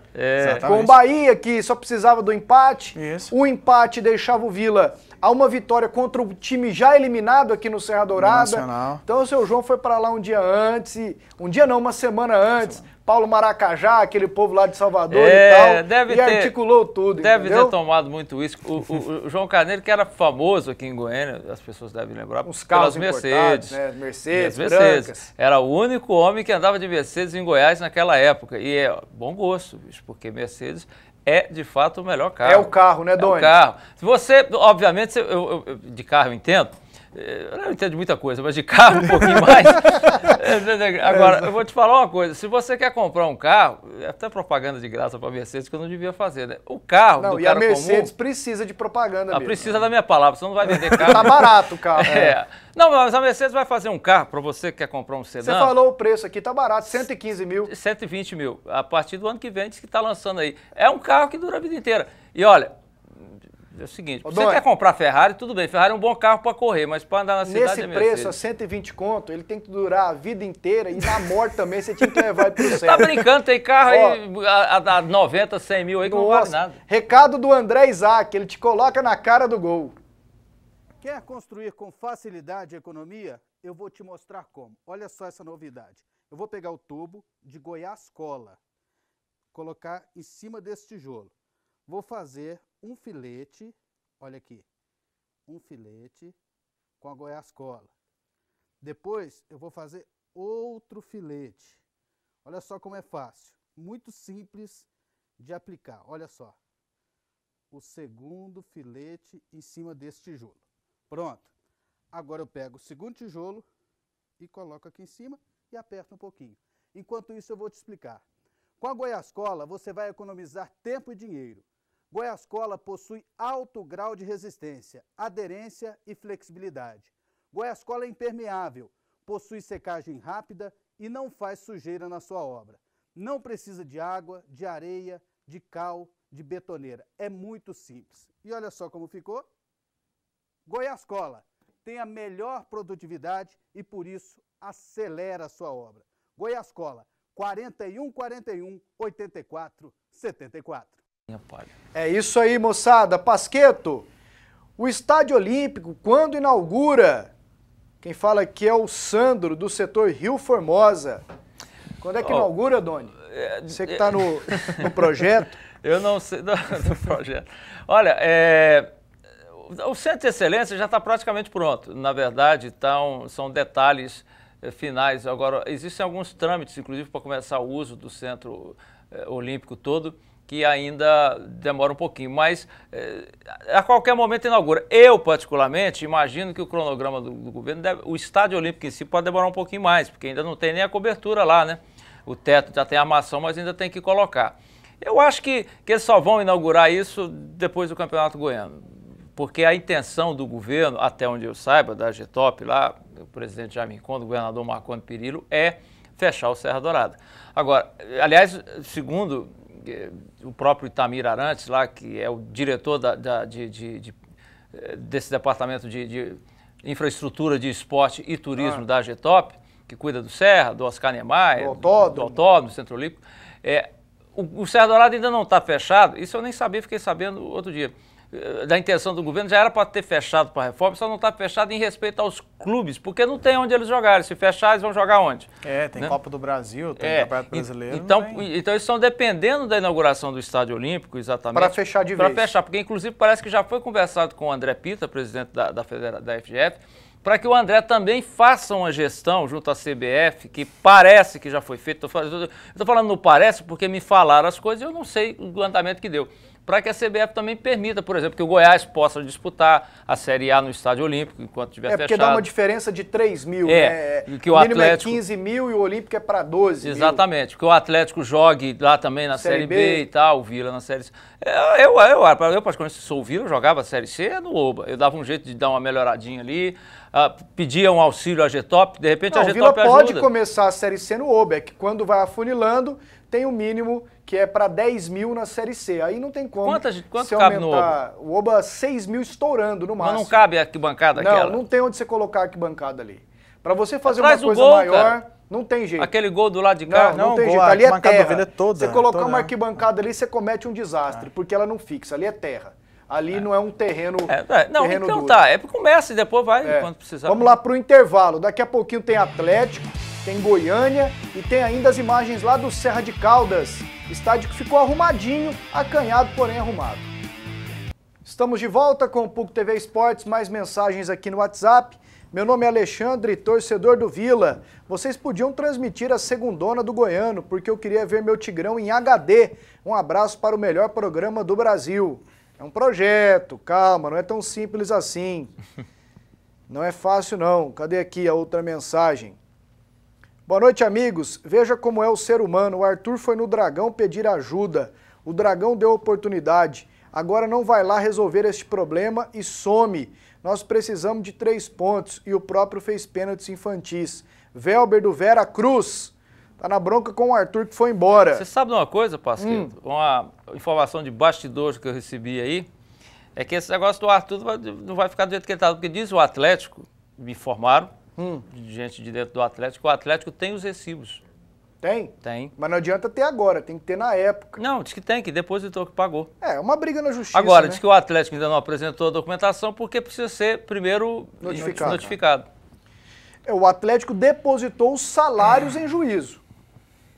Com o Bahia, que só precisava do empate. O empate deixava o Vila a uma vitória contra o time já eliminado aqui no Serra Dourada. Então o seu João foi para lá um dia antes, uma semana antes. Paulo Maracajá, aquele povo lá de Salvador e tal, articulou tudo, Deve ter tomado muito isso. O João Carneiro, que era famoso aqui em Goiânia, as pessoas devem lembrar, os carros Mercedes, né? Mercedes, brancas. Era o único homem que andava de Mercedes em Goiás naquela época. E é bom gosto, bicho, porque Mercedes é, de fato, o melhor carro. É o carro, né, Doni? É o carro. Se você, obviamente, de carro eu entendo, eu não entendo de muita coisa, mas de carro um pouquinho mais. Agora, eu vou te falar uma coisa. Se você quer comprar um carro, é até propaganda de graça para a Mercedes que eu não devia fazer, né? O carro do cara comum... a Mercedes precisa de propaganda mesmo. Precisa da minha palavra, você não vai vender carro. Tá barato o carro. Não, mas a Mercedes vai fazer um carro para você que quer comprar um sedã. Você falou o preço aqui, tá barato, 115 mil. 120 mil. A partir do ano que vem, diz que tá lançando aí. É um carro que dura a vida inteira. E olha... É o seguinte, você quer comprar Ferrari, tudo bem, Ferrari é um bom carro para correr, mas para andar na cidade nesse preço, a 120 conto, ele tem que durar a vida inteira e na morte também você tinha que levar ele pro céu. Tá brincando, tem carro aí a 90, 100 mil aí que não vale nada. Recado do André Isaac, ele te coloca na cara do gol. Quer construir com facilidade e economia? Eu vou te mostrar como. Olha só essa novidade. Eu vou pegar o tubo de Goiás Cola, colocar em cima desse tijolo. Vou fazer um filete, olha aqui, um filete com a Goiás Cola. Depois eu vou fazer outro filete. Olha só como é fácil, muito simples de aplicar. Olha só, o segundo filete em cima desse tijolo. Pronto. Agora eu pego o segundo tijolo e coloco aqui em cima e aperto um pouquinho. Enquanto isso eu vou te explicar. Com a Goiás Cola você vai economizar tempo e dinheiro. Goiás Cola possui alto grau de resistência, aderência e flexibilidade. Goiás Cola é impermeável, possui secagem rápida e não faz sujeira na sua obra. Não precisa de água, de areia, de cal, de betoneira. É muito simples. E olha só como ficou. Goiás Cola tem a melhor produtividade e por isso acelera a sua obra. Goiás Cola, 4141 84 74. É isso aí, moçada. Pasqueto, o Estádio Olímpico, quando inaugura? Quem fala aqui é o Sandro, do setor Rio Formosa. Quando é que inaugura, Doni? Você que está no projeto. Eu não sei do projeto. Olha, o Centro de Excelência já está praticamente pronto. Na verdade, são detalhes finais. Agora, existem alguns trâmites, inclusive, para começar o uso do Centro Olímpico todo, que ainda demora um pouquinho, mas a qualquer momento inaugura. Eu, particularmente, imagino que o cronograma do governo, o Estádio Olímpico em si pode demorar um pouquinho mais, porque ainda não tem nem a cobertura lá, né? O teto já tem armação, mas ainda tem que colocar. Eu acho que eles só vão inaugurar isso depois do Campeonato Goiano, porque a intenção do governo, até onde eu saiba, da Getop lá, o presidente Jaime Conde, o governador Marconi Perillo, é fechar o Serra Dourada. Agora, aliás, segundo o próprio Itamir Arantes, lá, que é o diretor desse departamento de infraestrutura de esporte e turismo da Getop, que cuida do Serra, do Oscar Niemeyer, do Autódromo, do Centro Olímpico, o Serra Dourada ainda não está fechado, isso eu nem sabia, fiquei sabendo outro dia. da intenção do governo, já era para ter fechado para a reforma, só não está fechado em respeito aos clubes, porque não tem onde eles jogarem. Se fechar, eles vão jogar onde? Tem, né? Copa do Brasil, tem Campeonato Brasileiro. Então eles estão dependendo da inauguração do Estádio Olímpico, exatamente. Para fechar de vez. Para fechar, porque inclusive parece que já foi conversado com o André Pita, presidente da FGF, para que o André também faça uma gestão junto à CBF, que parece que já foi feito. Estou falando não parece porque me falaram as coisas e eu não sei o andamento que deu. Para que a CBF também permita, por exemplo, que o Goiás possa disputar a Série A no Estádio Olímpico enquanto estiver fechado. Porque dá uma diferença de 3 mil, que o Atlético é 15 mil e o Olímpico é para 12 Exatamente, mil. que o Atlético jogue lá também na Série B e tal, o Vila na Série C. Eu particularmente, se sou o Vila, eu jogava a Série C no Oba. Eu dava um jeito de dar uma melhoradinha ali, pedia um auxílio à G-Top, de repente a G-Top ajuda. O Vila pode começar a Série C no Oba, é que quando vai afunilando, tem o mínimo que é para 10 mil na Série C. Aí não tem como Quanto se cabe aumentar. O Oba 6 mil estourando no máximo. Mas não cabe a arquibancada aquela? Não tem onde você colocar a arquibancada ali. Para você fazer Atrás uma coisa gol, maior, cara. Não tem jeito. Aquele gol do lado de cá? Não tem gol, jeito. Ali é terra. É toda, você colocar uma arquibancada ali, você comete um desastre, porque ela não fixa. Ali é terra. Ali não é um terreno terreno então duro. tá. É porque começa e depois vai quando precisar. Vamos lá para o intervalo. Daqui a pouquinho tem Atlético, tem Goiânia e tem ainda as imagens lá do Serra de Caldas. Estádio que ficou arrumadinho, acanhado, porém arrumado. Estamos de volta com o PUC TV Esportes, mais mensagens aqui no WhatsApp. Meu nome é Alexandre, torcedor do Vila. Vocês podiam transmitir a segundona do Goiano, porque eu queria ver meu Tigrão em HD. Um abraço para o melhor programa do Brasil. É um projeto, calma, não é tão simples assim. Não é fácil não. Cadê aqui a outra mensagem? Boa noite, amigos. Veja como é o ser humano. O Arthur foi no Dragão pedir ajuda. O Dragão deu oportunidade. Agora não vai lá resolver este problema e some. Nós precisamos de 3 pontos e o próprio fez pênaltis infantis. Velber do Vera Cruz. Tá na bronca com o Arthur que foi embora. Você sabe de uma coisa, Pasqueto? Uma informação de bastidores que eu recebi aí, é que esse negócio do Arthur não vai ficar do jeito que ele está, porque diz o Atlético, me informaram, de gente de dentro do Atlético, o Atlético tem os recibos. Tem? Tem. Mas não adianta ter agora, tem que ter na época. Não, diz que tem, que depositou, que pagou. É uma briga na justiça, Agora, né? diz que o Atlético ainda não apresentou a documentação porque precisa ser primeiro notificado. O Atlético depositou os salários em juízo.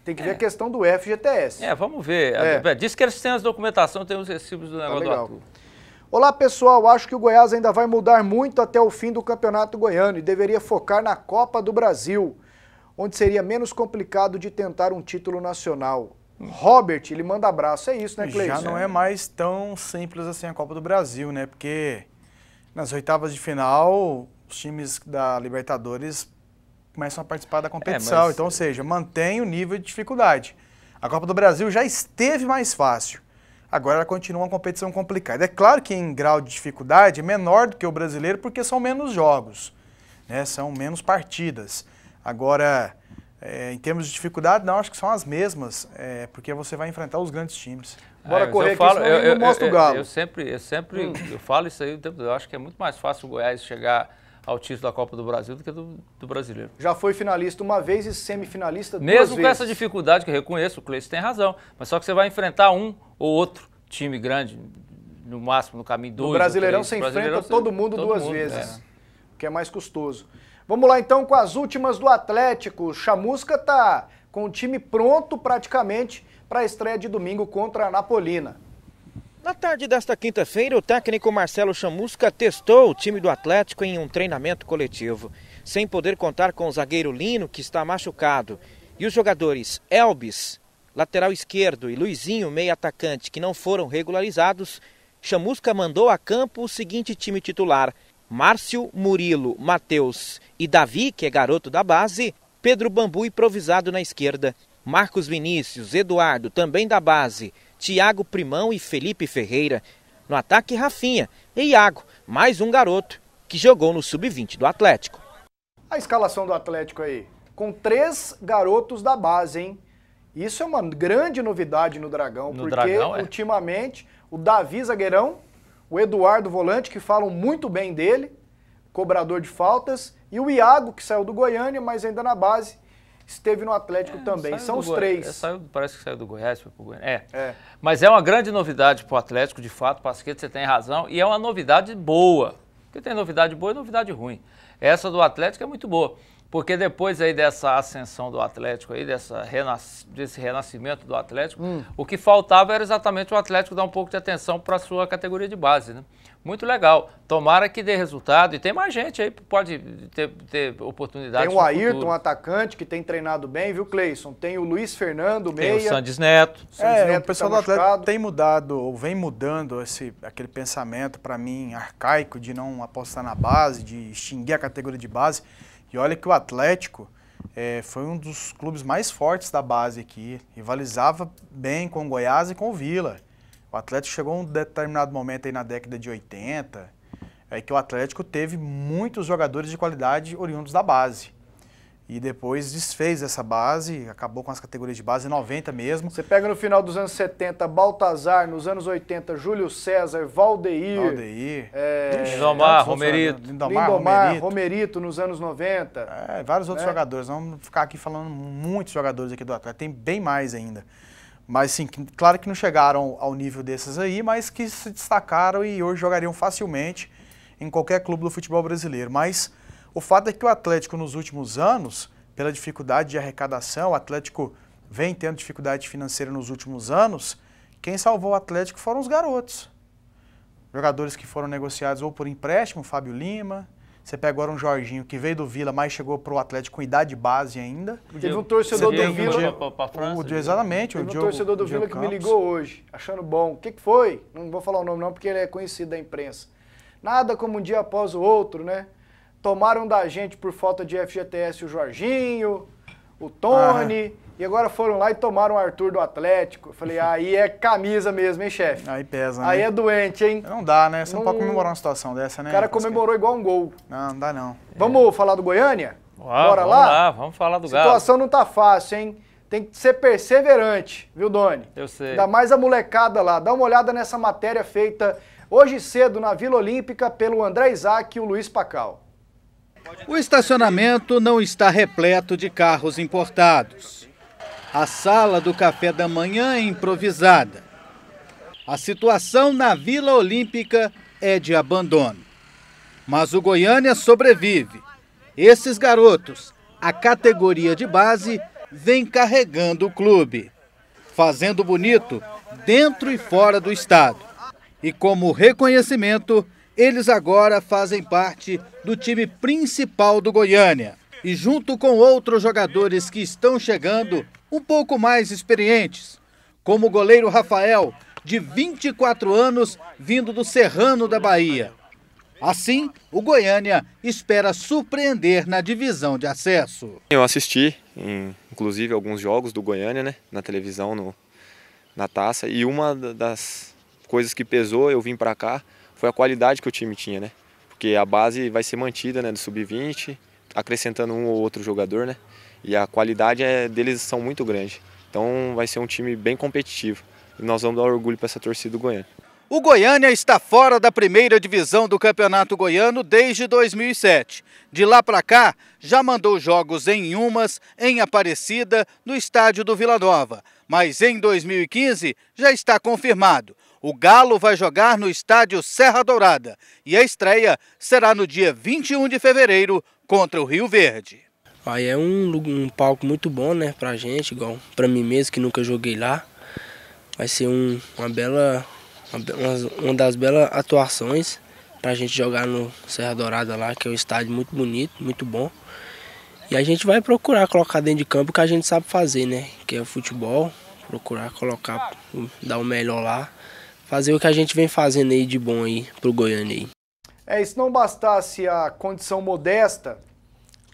Tem que ver a questão do FGTS. Vamos ver. Diz que eles têm as documentações, têm os recibos do negócio do Arthur. Olá, pessoal. Acho que o Goiás ainda vai mudar muito até o fim do Campeonato Goiano e deveria focar na Copa do Brasil, onde seria menos complicado de tentar um título nacional. Robert, ele manda abraço. É isso, né, Cleiton? Já não é mais tão simples assim a Copa do Brasil, né? Porque nas oitavas de final, os times da Libertadores começam a participar da competição. Então, ou seja, mantém o nível de dificuldade. A Copa do Brasil já esteve mais fácil. Agora ela continua uma competição complicada. É claro que em grau de dificuldade é menor do que o brasileiro porque são menos jogos, né? São menos partidas. Agora, em termos de dificuldade, não, acho que são as mesmas, porque você vai enfrentar os grandes times. Bora correr aqui, senão eu não mostro o Galo. Eu sempre falo isso aí o tempo todo. Eu acho que é muito mais fácil o Goiás chegar ao título da Copa do Brasil do que do brasileiro. Já foi finalista uma vez e semifinalista 2 vezes. Mesmo com essa dificuldade, que eu reconheço, o Cleiton tem razão, mas só que você vai enfrentar um ou outro time grande, no máximo no caminho 2. No Brasileirão você enfrenta todo mundo 2 vezes, o que é mais custoso. Vamos lá então com as últimas do Atlético. O Chamusca tá com o time pronto praticamente para a estreia de domingo contra a Napolina. Na tarde desta quinta-feira, o técnico Marcelo Chamusca testou o time do Atlético em um treinamento coletivo. Sem poder contar com o zagueiro Lino, que está machucado, e os jogadores Elbis, lateral esquerdo, e Luizinho, meio atacante, que não foram regularizados, Chamusca mandou a campo o seguinte time titular: Márcio, Murilo, Matheus e Davi, que é garoto da base, Pedro Bambu improvisado na esquerda, Marcos Vinícius, Eduardo, também da base, Thiago Primão e Felipe Ferreira. No ataque, Rafinha e Iago, mais um garoto que jogou no Sub-20 do Atlético. A escalação do Atlético aí, com 3 garotos da base, hein? Isso é uma grande novidade no Dragão, porque ultimamente o Davi zagueirão, o Eduardo volante, que falam muito bem dele, cobrador de faltas, e o Iago, que saiu do Goiânia, mas ainda na base, esteve no Atlético também. São os três. Parece que saiu do Goiás, foi pro Goiânia. Mas é uma grande novidade para o Atlético, de fato, Pasquetto, você tem razão, e é uma novidade boa. Porque tem novidade boa e novidade ruim. Essa do Atlético é muito boa. Porque depois aí dessa ascensão do Atlético, aí, desse renascimento do Atlético, o que faltava era exatamente o Atlético dar um pouco de atenção para a sua categoria de base, né? Muito legal. Tomara que dê resultado. E tem mais gente aí, pode ter oportunidades. Tem o Ayrton, um atacante que tem treinado bem, viu, Cleison? Tem o Luiz Fernando, meia. Tem o Sandes Neto. O pessoal do Atlético tem mudado, ou vem mudando aquele pensamento, para mim, arcaico, de não apostar na base, de extinguir a categoria de base. E olha que o Atlético foi um dos clubes mais fortes da base aqui. Rivalizava bem com o Goiás e com o Vila. O Atlético chegou a um determinado momento aí na década de 80, que o Atlético teve muitos jogadores de qualidade oriundos da base. E depois desfez essa base, acabou com as categorias de base, 90 mesmo. Você pega no final dos anos 70, Baltazar, nos anos 80, Júlio César, Valdeir. Lindomar, Romerito. Lindomar, Romerito nos anos 90. Vários outros jogadores. Vamos ficar aqui falando muitos jogadores aqui do Atlético, tem bem mais ainda. Mas sim, claro que não chegaram ao nível desses aí, mas que se destacaram e hoje jogariam facilmente em qualquer clube do futebol brasileiro. Mas o fato é que o Atlético nos últimos anos, pela dificuldade de arrecadação, o Atlético vem tendo dificuldade financeira nos últimos anos, quem salvou o Atlético foram os garotos. Jogadores que foram negociados ou por empréstimo, Fábio Lima. Você pega agora um Jorginho que veio do Vila, mas chegou para o Atlético com idade base ainda. Teve um torcedor do Vila. Exatamente. Teve um torcedor do Vila que me ligou hoje, achando bom. O que foi? Não vou falar o nome não, porque ele é conhecido da imprensa. Nada como um dia após o outro, né? Tomaram da gente por falta de FGTS o Jorginho, o Tony, e agora foram lá e tomaram o Arthur do Atlético. Eu falei, aí é camisa mesmo, hein, chefe? Aí pesa, né? Aí é doente, hein? Não dá, né? Você não pode comemorar uma situação dessa, né? O cara comemorou igual um gol. Não dá não. Vamos falar do Goiânia? Bora lá? Vamos falar do Galo. A situação não tá fácil, hein? Tem que ser perseverante, viu, Doni? Eu sei. Ainda mais a molecada lá. Dá uma olhada nessa matéria feita hoje cedo na Vila Olímpica pelo André Isaac e o Luiz Pacal. O estacionamento não está repleto de carros importados. A sala do café da manhã é improvisada. A situação na Vila Olímpica é de abandono. Mas o Goiânia sobrevive. Esses garotos, a categoria de base, vem carregando o clube, fazendo bonito dentro e fora do estado. E como reconhecimento, eles agora fazem parte do time principal do Goiânia. E junto com outros jogadores que estão chegando, um pouco mais experientes, como o goleiro Rafael, de 24 anos, vindo do Serrano da Bahia. Assim, o Goiânia espera surpreender na divisão de acesso. Eu assisti, inclusive, alguns jogos do Goiânia, né, na televisão, na taça, e uma das coisas que pesou, eu vim para cá, foi a qualidade que o time tinha, né? Porque a base vai ser mantida, né, do sub-20, acrescentando um ou outro jogador, né? E a qualidade deles são muito grande. Então vai ser um time bem competitivo. E nós vamos dar orgulho para essa torcida do Goiânia. O Goiânia está fora da primeira divisão do Campeonato Goiano desde 2007. De lá para cá, já mandou jogos em Umas, em Aparecida, no estádio do Vila Nova. Mas em 2015 já está confirmado. O Galo vai jogar no estádio Serra Dourada. E a estreia será no dia 21 de fevereiro contra o Rio Verde. Aí é um palco muito bom, né, pra gente, igual pra mim mesmo, que nunca joguei lá. Vai ser uma das belas atuações pra gente jogar no Serra Dourada lá, que é um estádio muito bonito, muito bom. E a gente vai procurar colocar dentro de campo o que a gente sabe fazer, né, que é o futebol, procurar colocar, dar o melhor lá, fazer o que a gente vem fazendo aí de bom aí pro Goiânia aí. E se não bastasse a condição modesta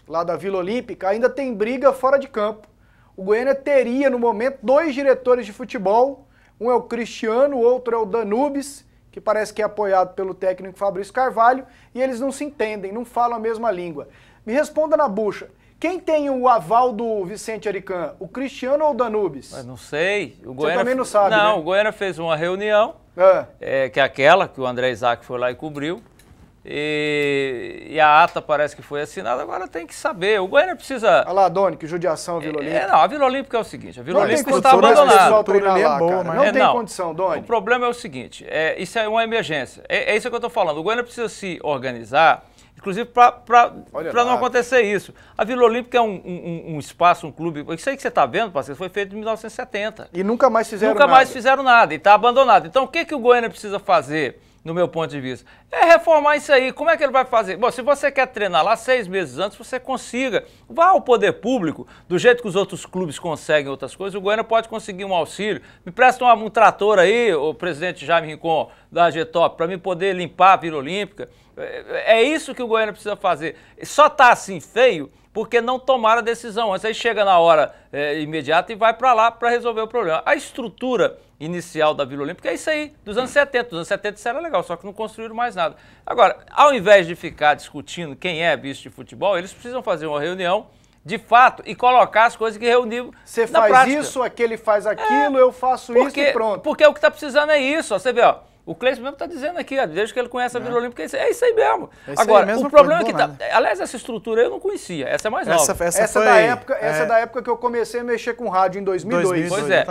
lá da Vila Olímpica, ainda tem briga fora de campo. O Goiânia teria, no momento, 2 diretores de futebol. Um é o Cristiano, o outro é o Danubis, que parece que é apoiado pelo técnico Fabrício Carvalho, e eles não se entendem, não falam a mesma língua. Me responda na bucha, quem tem o aval do Vicente Arican, o Cristiano ou o Danubis? Eu não sei. Você também não sabe, não, né? o Goiânia fez uma reunião, que é aquela que o André Isaac foi lá e cobriu. E a ata parece que foi assinada, agora tem que saber. O Goiânia precisa... Olha lá, Doni, que judiação a Vila Olímpica. Não, a Vila Olímpica é o seguinte, a Vila não Olímpica tem está condição, abandonada. O treinar lá, boa, cara. mas... Não tem condição, Doni. O problema é o seguinte, isso é uma emergência. É isso que eu estou falando. O Goiânia precisa se organizar, inclusive para não acontecer isso. A Vila Olímpica é um espaço, um clube... Isso aí que você está vendo, parceiro, foi feito em 1970. E nunca mais fizeram nada. Nunca mais fizeram nada e está abandonado. Então, o que o Goiânia precisa fazer, no meu ponto de vista? É reformar isso aí. Como é que ele vai fazer? Bom, se você quer treinar lá 6 meses antes, você consiga. Vá ao poder público, do jeito que os outros clubes conseguem outras coisas, o Goiânia pode conseguir um auxílio. Me presta um trator aí, o presidente Jaime Rincon da Getop, para mim poder limpar a Vila Olímpica. É isso que o Goiânia precisa fazer. Só está assim feio porque não tomaram a decisão antes. Aí chega na hora imediata e vai para lá para resolver o problema. A estrutura inicial da Vila Olímpica é isso aí, dos anos 70. Dos anos 70 isso era legal, só que não construíram mais nada. Agora, ao invés de ficar discutindo quem é bicho de futebol, eles precisam fazer uma reunião de fato e colocar as coisas que reuniu Você na faz prática. isso, aquele faz aquilo, eu faço isso e pronto. Porque o que está precisando é isso, ó, você vê, ó. O Cleiton mesmo está dizendo aqui, ó, desde que ele conhece a Vila Olímpica, é isso aí mesmo. Agora, o problema é que, aliás, essa estrutura eu não conhecia, essa é mais nova. Essa é da época que eu comecei a mexer com rádio, em 2002. Pois é,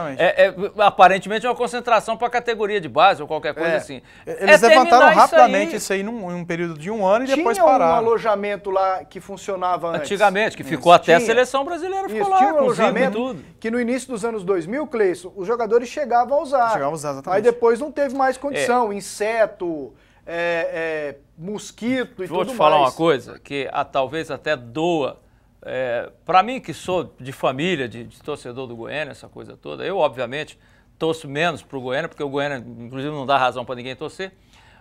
aparentemente é uma concentração para a categoria de base ou qualquer coisa assim. Eles levantaram rapidamente isso aí em um período de 1 ano e depois pararam. Tinha um alojamento lá que funcionava antes. Antigamente, que ficou até a seleção brasileira, ficou lá, tinha um com alojamento tudo. Que no início dos anos 2000, Cleison, os jogadores chegavam a usar. Exatamente. Aí depois não teve mais condição. Inseto, mosquito e tudo mais. Vou te falar uma coisa, que talvez até doa. Para mim, que sou de família, de torcedor do Goiânia, essa coisa toda, eu, obviamente, torço menos para o Goiânia, porque o Goiânia, inclusive, não dá razão para ninguém torcer.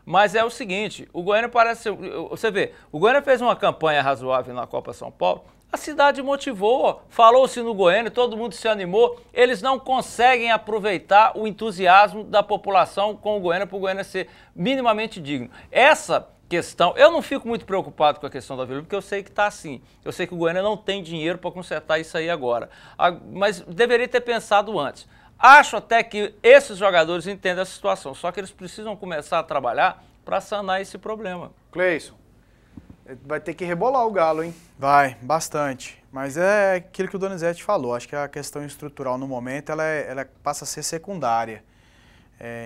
Mas é o seguinte, o Goiânia parece... Você vê, o Goiânia fez uma campanha razoável na Copa São Paulo, a cidade motivou, falou-se no Goiânia, todo mundo se animou. Eles não conseguem aproveitar o entusiasmo da população com o Goiânia para o Goiânia ser minimamente digno. Essa questão, eu não fico muito preocupado com a questão da Vila, porque eu sei que está assim. Eu sei que o Goiânia não tem dinheiro para consertar isso aí agora. Mas deveria ter pensado antes. Acho até que esses jogadores entendem a situação, só que eles precisam começar a trabalhar para sanar esse problema. Cleison, vai ter que rebolar o Galo, hein? Vai, bastante. Mas é aquilo que o Donizete falou. Acho que a questão estrutural no momento ela passa a ser secundária.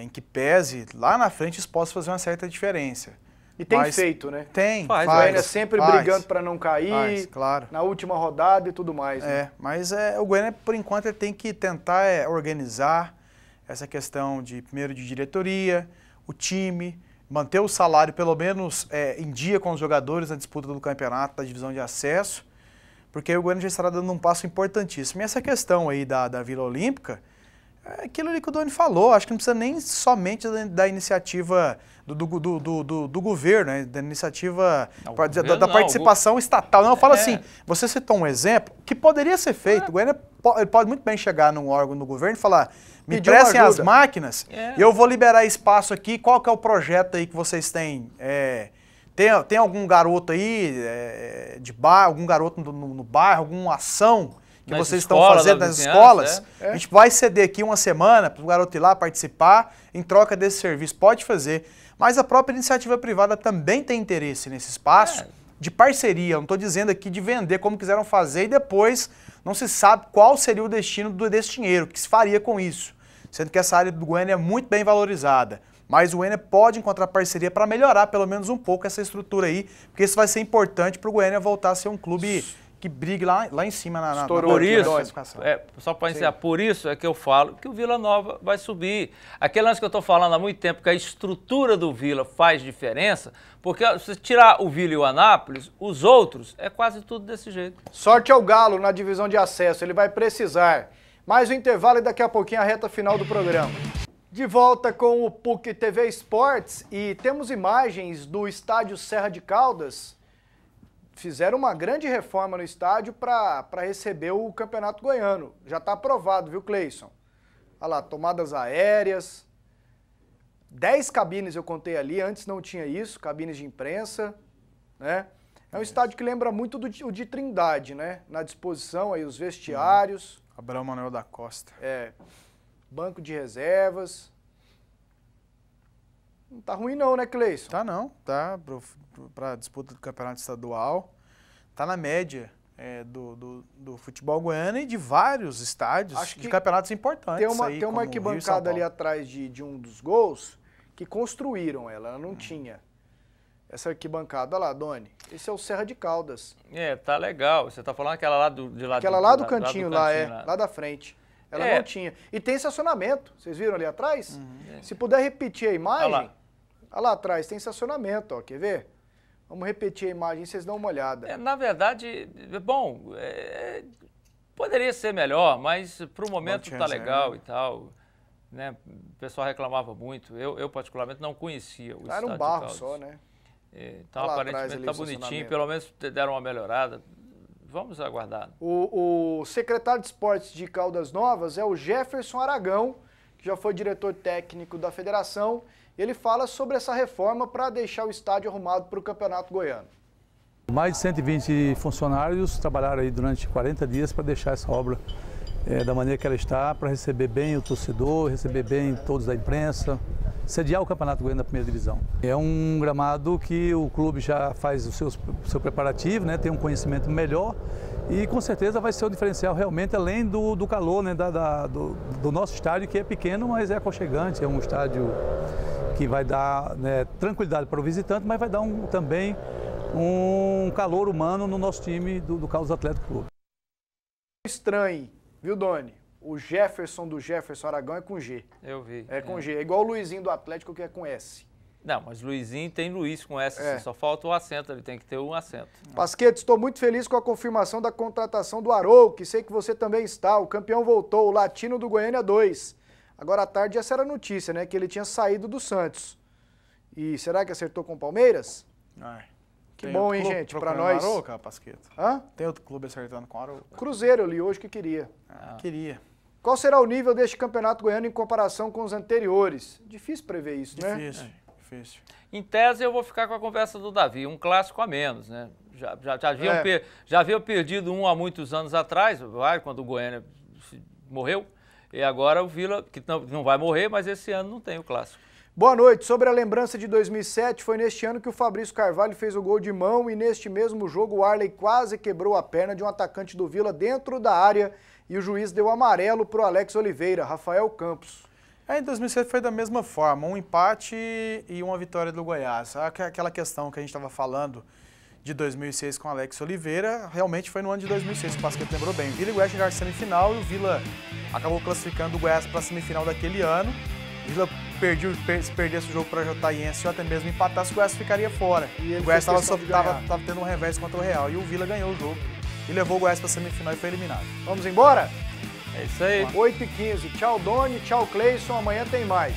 Em que pese, lá na frente isso possa fazer uma certa diferença. E tem feito, né? Tem, faz. O Goiânia sempre brigando para não cair, claro. Na última rodada e tudo mais. Né? Mas o Goiânia, por enquanto, ele tem que tentar organizar essa questão primeiro de diretoria, o time, manter o salário pelo menos em dia com os jogadores na disputa do campeonato, da divisão de acesso, porque o Goiânia já estará dando um passo importantíssimo. E essa questão aí da Vila Olímpica, é aquilo ali que o Doni falou, acho que não precisa nem somente da iniciativa do governo, né? Da iniciativa, da participação estatal. Não, eu falo assim, você citou um exemplo que poderia ser feito, o Goiânia pode muito bem chegar num órgão do governo e falar, me prestem as máquinas e eu vou liberar espaço aqui, qual que é o projeto aí que vocês têm? Tem algum garoto aí de bairro, algum garoto no bairro, alguma ação que vocês estão fazendo nas escolas? A gente vai ceder aqui uma semana para o garoto ir lá participar em troca desse serviço. Pode fazer. Mas a própria iniciativa privada também tem interesse nesse espaço de parceria. Eu não estou dizendo aqui de vender como quiseram fazer e depois não se sabe qual seria o destino desse dinheiro, o que se faria com isso. Sendo que essa área do Goiânia é muito bem valorizada. Mas o Goiânia pode encontrar parceria para melhorar pelo menos um pouco essa estrutura aí, porque isso vai ser importante para o Goiânia voltar a ser um clube que brigue lá em cima na classificação. Só para encerrar, por isso é que eu falo que o Vila Nova vai subir. Aquele lance que eu estou falando há muito tempo, que a estrutura do Vila faz diferença, porque se tirar o Vila e o Anápolis, os outros é quase tudo desse jeito. Sorte ao Galo na divisão de acesso, ele vai precisar. Mais um intervalo e daqui a pouquinho a reta final do programa. De volta com o PUC TV Esportes e temos imagens do estádio Serra de Caldas. Fizeram uma grande reforma no estádio para receber o Campeonato Goiano. Já está aprovado, viu, Cleison? Olha lá, tomadas aéreas. 10 cabines eu contei ali, antes não tinha isso, cabines de imprensa, né? É um estádio que lembra muito o de Trindade, né? Na disposição aí os vestiários. Abraão Manuel da Costa. Banco de reservas. Não tá ruim não, né, Cleison? Tá não, tá para disputa do campeonato estadual, tá na média do futebol goiano e de vários estádios de campeonatos importantes. Tem uma arquibancada ali atrás de um dos gols que construíram ela não tinha. Essa arquibancada, olha lá, Doni, esse é o Serra de Caldas. Tá legal, você tá falando aquela lá do lado. Aquela lá do cantinho, lá da frente. Ela não tinha. E tem estacionamento, vocês viram ali atrás? Se puder repetir a imagem, olha lá atrás, tem estacionamento, ó, quer ver? Vamos repetir a imagem, vocês dão uma olhada. Na verdade, poderia ser melhor, mas para o momento tá legal e tal. Né? O pessoal reclamava muito, eu particularmente não conhecia o estádio. Era um barro só, né? Então aparentemente tá bonitinho, pelo menos deram uma melhorada. Vamos aguardar. O secretário de esportes de Caldas Novas é o Jefferson Aragão, que já foi diretor técnico da federação. Ele fala sobre essa reforma para deixar o estádio arrumado para o Campeonato Goiano. Mais de 120 funcionários trabalharam aí durante 40 dias para deixar essa obra da maneira que ela está, para receber bem o torcedor, receber bem todos da imprensa, sediar o Campeonato Goiano da Primeira Divisão. É um gramado que o clube já faz o seu preparativo, né, tem um conhecimento melhor e com certeza vai ser um diferencial realmente, além do calor, né, do nosso estádio, que é pequeno, mas é aconchegante, é um estádio que vai dar, né, tranquilidade para o visitante, mas vai dar também um calor humano no nosso time do Caldas Atlético Clube. Estranho, viu, Doni? O Jefferson do Jefferson Aragão é com G. Eu vi. É com G. É igual o Luizinho do Atlético, que é com S. Não, mas Luizinho tem Luiz com S, só falta o acento, ele tem que ter um acento. Pasqueto, estou muito feliz com a confirmação da contratação do Arou, que sei que você também está. O campeão voltou, o Latino do Goiânia 2. Agora à tarde essa era a notícia, né? Que ele tinha saído do Santos. E será que acertou com o Palmeiras? Que bom, hein, gente, pra nós. Arou, cara, Pasqueto? Hã? Tem outro clube acertando com o Arou? Cruzeiro, eu li hoje que queria. Queria. Qual será o nível deste campeonato goiano em comparação com os anteriores? Difícil prever isso, né? Difícil. Em tese, eu vou ficar com a conversa do Davi, um clássico a menos, né? Já haviam perdido um há muitos anos atrás, quando o Goiânia morreu, e agora o Vila, que não vai morrer, mas esse ano não tem o clássico. Boa noite. Sobre a lembrança de 2007, foi neste ano que o Fabrício Carvalho fez o gol de mão e neste mesmo jogo o Arley quase quebrou a perna de um atacante do Vila dentro da área e o juiz deu amarelo para o Alex Oliveira, Rafael Campos. Em 2007 foi da mesma forma, um empate e uma vitória do Goiás. Aquela questão que a gente estava falando de 2006 com o Alex Oliveira, realmente foi no ano de 2006, o Pasqueto lembrou bem. Vila e Goiás chegaram à semifinal e o Vila acabou classificando o Goiás para a semifinal daquele ano. O Vila se perdesse o jogo para a Jataiense ou até mesmo empatasse, o Goiás ficaria fora. O Goiás estava tendo um revés contra o Real e o Vila ganhou o jogo e levou o Goiás para a semifinal e foi eliminado. Vamos embora? É isso aí. 8h15. Tchau, Doni. Tchau, Cleison. Amanhã tem mais.